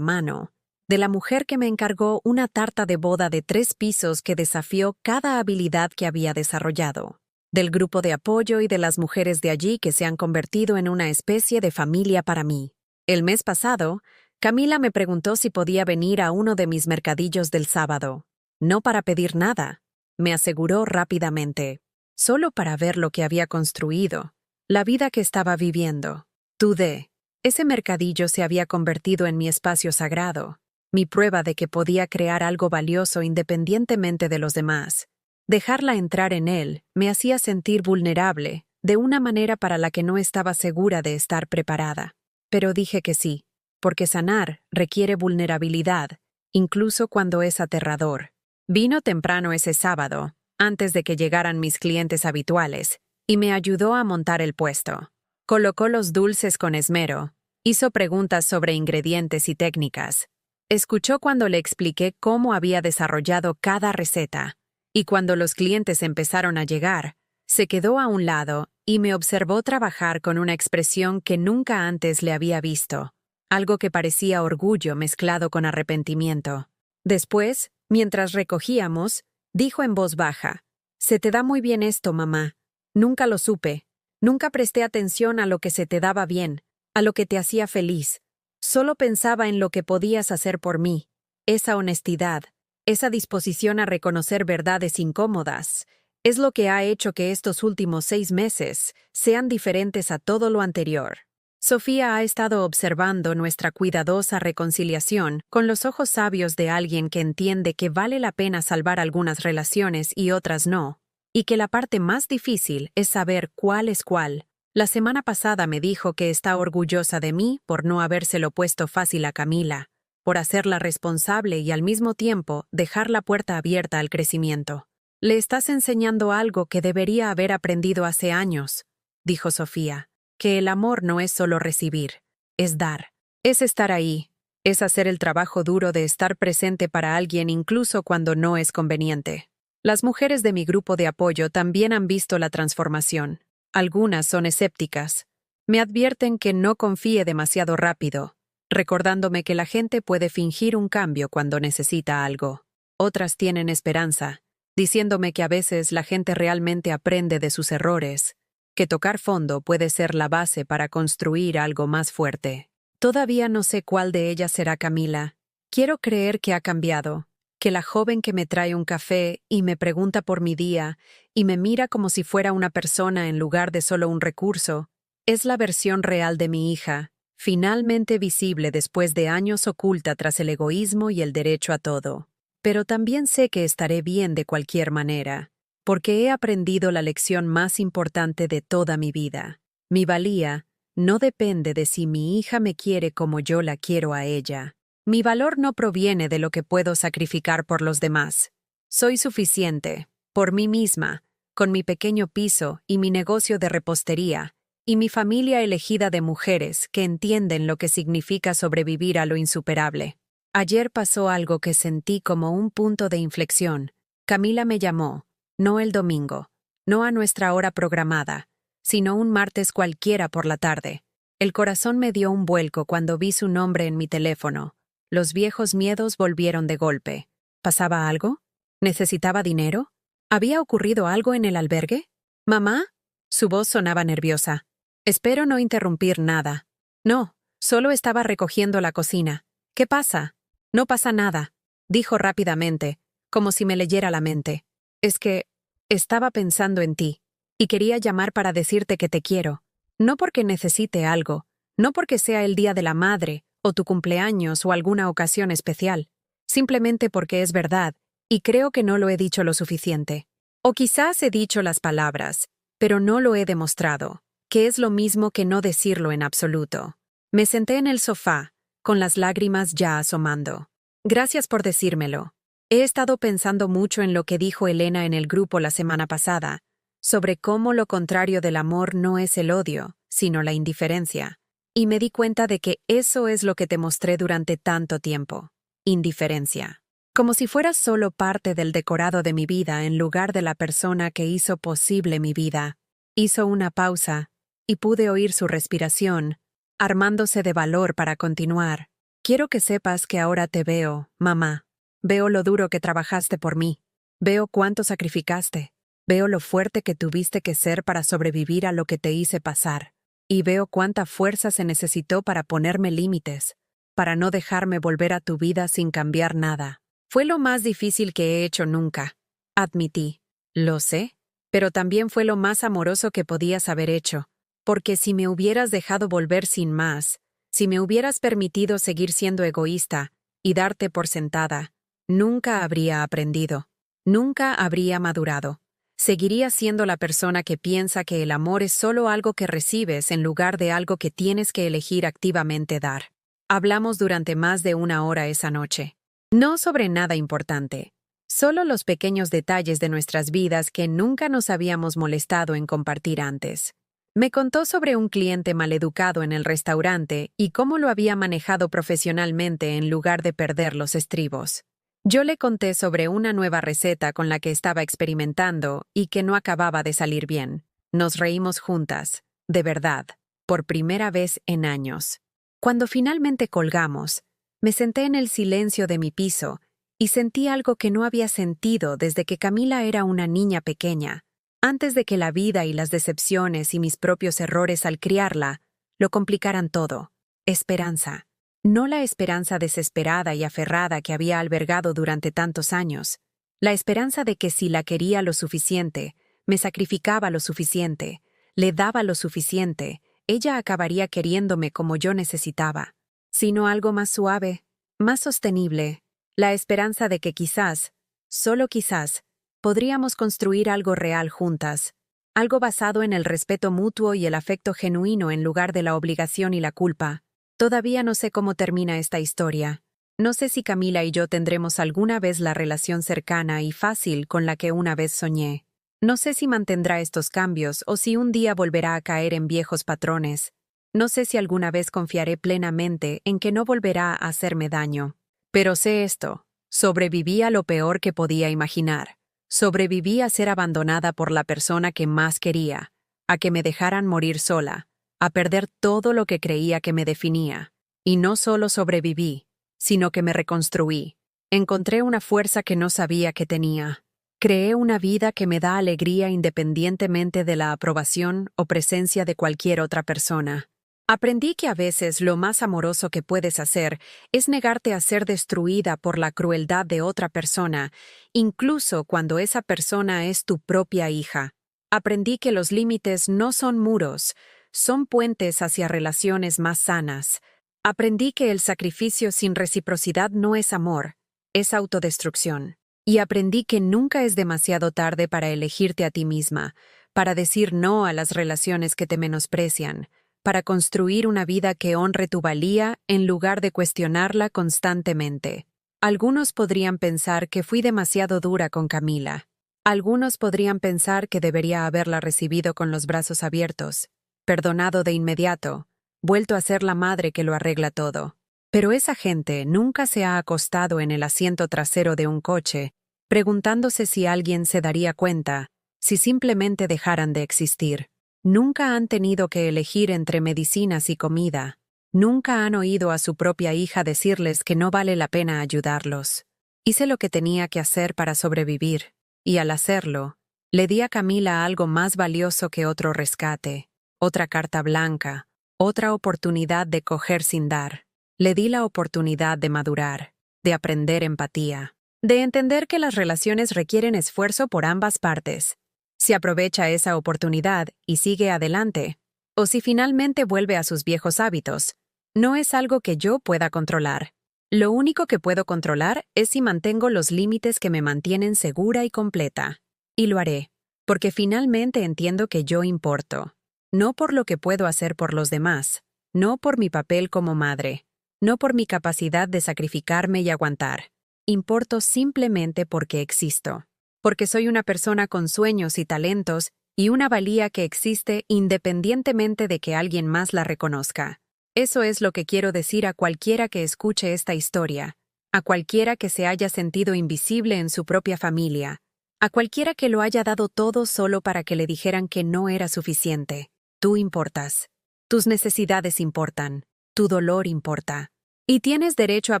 mano, de la mujer que me encargó una tarta de boda de 3 pisos que desafió cada habilidad que había desarrollado, del grupo de apoyo y de las mujeres de allí que se han convertido en una especie de familia para mí. El mes pasado, Camila me preguntó si podía venir a uno de mis mercadillos del sábado. No para pedir nada, me aseguró rápidamente, solo para ver lo que había construido, la vida que estaba viviendo. Dudé. Ese mercadillo se había convertido en mi espacio sagrado, mi prueba de que podía crear algo valioso independientemente de los demás. Dejarla entrar en él me hacía sentir vulnerable, de una manera para la que no estaba segura de estar preparada. Pero dije que sí, porque sanar requiere vulnerabilidad, incluso cuando es aterrador. Vino temprano ese sábado, antes de que llegaran mis clientes habituales, y me ayudó a montar el puesto. Colocó los dulces con esmero, hizo preguntas sobre ingredientes y técnicas. Escuchó cuando le expliqué cómo había desarrollado cada receta, y cuando los clientes empezaron a llegar, se quedó a un lado y me observó trabajar con una expresión que nunca antes le había visto, algo que parecía orgullo mezclado con arrepentimiento. Después, mientras recogíamos, dijo en voz baja: «Se te da muy bien esto, mamá. Nunca lo supe. Nunca presté atención a lo que se te daba bien, a lo que te hacía feliz. Solo pensaba en lo que podías hacer por mí. Esa honestidad, esa disposición a reconocer verdades incómodas, es lo que ha hecho que estos últimos 6 meses sean diferentes a todo lo anterior». Sofía ha estado observando nuestra cuidadosa reconciliación con los ojos sabios de alguien que entiende que vale la pena salvar algunas relaciones y otras no, y que la parte más difícil es saber cuál es cuál. La semana pasada me dijo que está orgullosa de mí por no habérselo puesto fácil a Camila, por hacerla responsable y al mismo tiempo dejar la puerta abierta al crecimiento. «Le estás enseñando algo que debería haber aprendido hace años», dijo Sofía, «que el amor no es solo recibir, es dar, es estar ahí, es hacer el trabajo duro de estar presente para alguien incluso cuando no es conveniente». Las mujeres de mi grupo de apoyo también han visto la transformación. Algunas son escépticas. Me advierten que no confíe demasiado rápido, recordándome que la gente puede fingir un cambio cuando necesita algo. Otras tienen esperanza, diciéndome que a veces la gente realmente aprende de sus errores, que tocar fondo puede ser la base para construir algo más fuerte. Todavía no sé cuál de ellas será Camila. Quiero creer que ha cambiado, que la joven que me trae un café y me pregunta por mi día y me mira como si fuera una persona en lugar de solo un recurso, es la versión real de mi hija, finalmente visible después de años oculta tras el egoísmo y el derecho a todo. Pero también sé que estaré bien de cualquier manera, porque he aprendido la lección más importante de toda mi vida. Mi valía no depende de si mi hija me quiere como yo la quiero a ella. Mi valor no proviene de lo que puedo sacrificar por los demás. Soy suficiente, por mí misma, con mi pequeño piso y mi negocio de repostería, y mi familia elegida de mujeres que entienden lo que significa sobrevivir a lo insuperable. Ayer pasó algo que sentí como un punto de inflexión. Camila me llamó, no el domingo, no a nuestra hora programada, sino un martes cualquiera por la tarde. El corazón me dio un vuelco cuando vi su nombre en mi teléfono. Los viejos miedos volvieron de golpe. ¿Pasaba algo? ¿Necesitaba dinero? ¿Había ocurrido algo en el albergue? ¿Mamá? Su voz sonaba nerviosa. Espero no interrumpir nada. No, solo estaba recogiendo la cocina. ¿Qué pasa? No pasa nada, dijo rápidamente, como si me leyera la mente. Es que estaba pensando en ti, y quería llamar para decirte que te quiero. No porque necesite algo, no porque sea el Día de la Madre, o tu cumpleaños o alguna ocasión especial. Simplemente porque es verdad, y creo que no lo he dicho lo suficiente. O quizás he dicho las palabras, pero no lo he demostrado, que es lo mismo que no decirlo en absoluto. Me senté en el sofá, con las lágrimas ya asomando. Gracias por decírmelo. He estado pensando mucho en lo que dijo Elena en el grupo la semana pasada, sobre cómo lo contrario del amor no es el odio, sino la indiferencia. Y me di cuenta de que eso es lo que te mostré durante tanto tiempo. Indiferencia. Como si fueras solo parte del decorado de mi vida en lugar de la persona que hizo posible mi vida. Hizo una pausa, y pude oír su respiración, armándose de valor para continuar. Quiero que sepas que ahora te veo, mamá. Veo lo duro que trabajaste por mí. Veo cuánto sacrificaste. Veo lo fuerte que tuviste que ser para sobrevivir a lo que te hice pasar. Y veo cuánta fuerza se necesitó para ponerme límites, para no dejarme volver a tu vida sin cambiar nada. Fue lo más difícil que he hecho nunca, admití. Lo sé, pero también fue lo más amoroso que podías haber hecho, porque si me hubieras dejado volver sin más, si me hubieras permitido seguir siendo egoísta y darte por sentada, nunca habría aprendido, nunca habría madurado. Seguiría siendo la persona que piensa que el amor es solo algo que recibes en lugar de algo que tienes que elegir activamente dar. Hablamos durante más de 1 hora esa noche. No sobre nada importante, solo los pequeños detalles de nuestras vidas que nunca nos habíamos molestado en compartir antes. Me contó sobre un cliente maleducado en el restaurante y cómo lo había manejado profesionalmente en lugar de perder los estribos. Yo le conté sobre una nueva receta con la que estaba experimentando y que no acababa de salir bien. Nos reímos juntas, de verdad, por primera vez en años. Cuando finalmente colgamos, me senté en el silencio de mi piso y sentí algo que no había sentido desde que Camila era una niña pequeña, antes de que la vida y las decepciones y mis propios errores al criarla lo complicaran todo. Esperanza. No la esperanza desesperada y aferrada que había albergado durante tantos años. La esperanza de que si la quería lo suficiente, me sacrificaba lo suficiente, le daba lo suficiente, ella acabaría queriéndome como yo necesitaba. Sino algo más suave, más sostenible. La esperanza de que quizás, solo quizás, podríamos construir algo real juntas. Algo basado en el respeto mutuo y el afecto genuino en lugar de la obligación y la culpa. Todavía no sé cómo termina esta historia. No sé si Camila y yo tendremos alguna vez la relación cercana y fácil con la que una vez soñé. No sé si mantendrá estos cambios o si un día volverá a caer en viejos patrones. No sé si alguna vez confiaré plenamente en que no volverá a hacerme daño. Pero sé esto: sobreviví a lo peor que podía imaginar. Sobreviví a ser abandonada por la persona que más quería, a que me dejaran morir sola, a perder todo lo que creía que me definía. Y no solo sobreviví, sino que me reconstruí. Encontré una fuerza que no sabía que tenía. Creé una vida que me da alegría independientemente de la aprobación o presencia de cualquier otra persona. Aprendí que a veces lo más amoroso que puedes hacer es negarte a ser destruida por la crueldad de otra persona, incluso cuando esa persona es tu propia hija. Aprendí que los límites no son muros, son puentes hacia relaciones más sanas. Aprendí que el sacrificio sin reciprocidad no es amor, es autodestrucción. Y aprendí que nunca es demasiado tarde para elegirte a ti misma, para decir no a las relaciones que te menosprecian, para construir una vida que honre tu valía en lugar de cuestionarla constantemente. Algunos podrían pensar que fui demasiado dura con Camila. Algunos podrían pensar que debería haberla recibido con los brazos abiertos, perdonado de inmediato, vuelto a ser la madre que lo arregla todo. Pero esa gente nunca se ha acostado en el asiento trasero de un coche, preguntándose si alguien se daría cuenta, si simplemente dejaran de existir. Nunca han tenido que elegir entre medicinas y comida. Nunca han oído a su propia hija decirles que no vale la pena ayudarlos. Hice lo que tenía que hacer para sobrevivir, y al hacerlo, le di a Camila algo más valioso que otro rescate, otra carta blanca, otra oportunidad de coger sin dar. Le di la oportunidad de madurar, de aprender empatía, de entender que las relaciones requieren esfuerzo por ambas partes. Si aprovecha esa oportunidad y sigue adelante, o si finalmente vuelve a sus viejos hábitos, no es algo que yo pueda controlar. Lo único que puedo controlar es si mantengo los límites que me mantienen segura y completa. Y lo haré, porque finalmente entiendo que yo importo. No por lo que puedo hacer por los demás, no por mi papel como madre, no por mi capacidad de sacrificarme y aguantar. Importo simplemente porque existo. Porque soy una persona con sueños y talentos y una valía que existe independientemente de que alguien más la reconozca. Eso es lo que quiero decir a cualquiera que escuche esta historia, a cualquiera que se haya sentido invisible en su propia familia, a cualquiera que lo haya dado todo solo para que le dijeran que no era suficiente. Tú importas. Tus necesidades importan. Tu dolor importa. Y tienes derecho a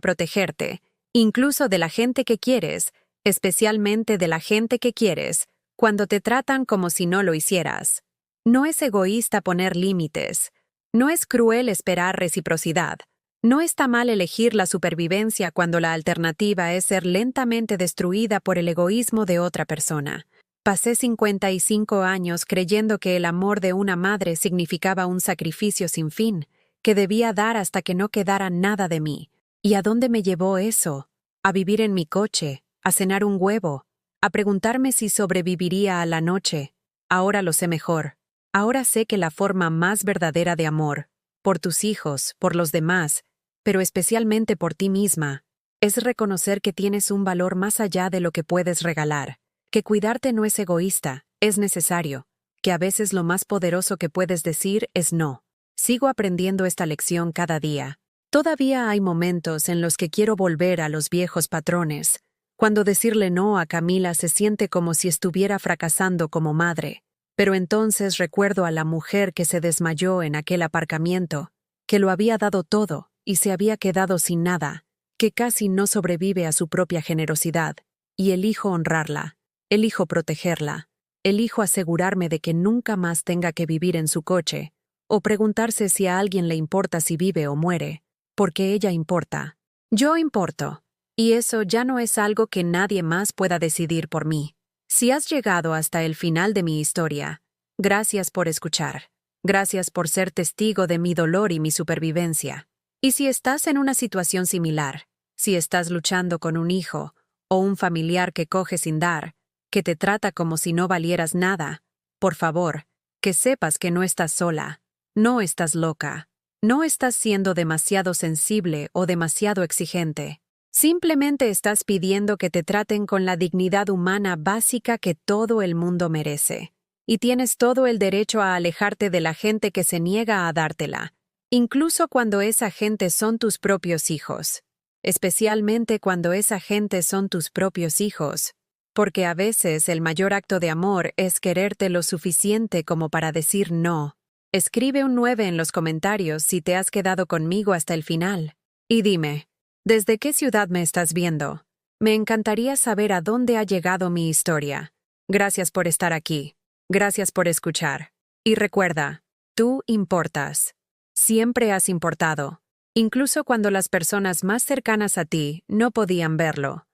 protegerte, incluso de la gente que quieres, especialmente de la gente que quieres, cuando te tratan como si no lo hicieras. No es egoísta poner límites. No es cruel esperar reciprocidad. No está mal elegir la supervivencia cuando la alternativa es ser lentamente destruida por el egoísmo de otra persona. Pasé 55 años creyendo que el amor de una madre significaba un sacrificio sin fin, que debía dar hasta que no quedara nada de mí. ¿Y a dónde me llevó eso? A vivir en mi coche, a cenar un huevo, a preguntarme si sobreviviría a la noche. Ahora lo sé mejor. Ahora sé que la forma más verdadera de amor, por tus hijos, por los demás, pero especialmente por ti misma, es reconocer que tienes un valor más allá de lo que puedes regalar, que cuidarte no es egoísta, es necesario, que a veces lo más poderoso que puedes decir es no. Sigo aprendiendo esta lección cada día. Todavía hay momentos en los que quiero volver a los viejos patrones, cuando decirle no a Camila se siente como si estuviera fracasando como madre. Pero entonces recuerdo a la mujer que se desmayó en aquel aparcamiento, que lo había dado todo y se había quedado sin nada, que casi no sobrevive a su propia generosidad, y elijo honrarla, elijo protegerla, elijo asegurarme de que nunca más tenga que vivir en su coche, o preguntarse si a alguien le importa si vive o muere, porque ella importa. Yo importo, y eso ya no es algo que nadie más pueda decidir por mí. Si has llegado hasta el final de mi historia, gracias por escuchar. Gracias por ser testigo de mi dolor y mi supervivencia. Y si estás en una situación similar, si estás luchando con un hijo o un familiar que coge sin dar, que te trata como si no valieras nada, por favor, que sepas que no estás sola, no estás loca, no estás siendo demasiado sensible o demasiado exigente. Simplemente estás pidiendo que te traten con la dignidad humana básica que todo el mundo merece. Y tienes todo el derecho a alejarte de la gente que se niega a dártela, incluso cuando esa gente son tus propios hijos. Especialmente cuando esa gente son tus propios hijos. Porque a veces el mayor acto de amor es quererte lo suficiente como para decir no. Escribe un 9 en los comentarios si te has quedado conmigo hasta el final. Y dime, ¿desde qué ciudad me estás viendo? Me encantaría saber a dónde ha llegado mi historia. Gracias por estar aquí. Gracias por escuchar. Y recuerda, tú importas. Siempre has importado. Incluso cuando las personas más cercanas a ti no podían verlo.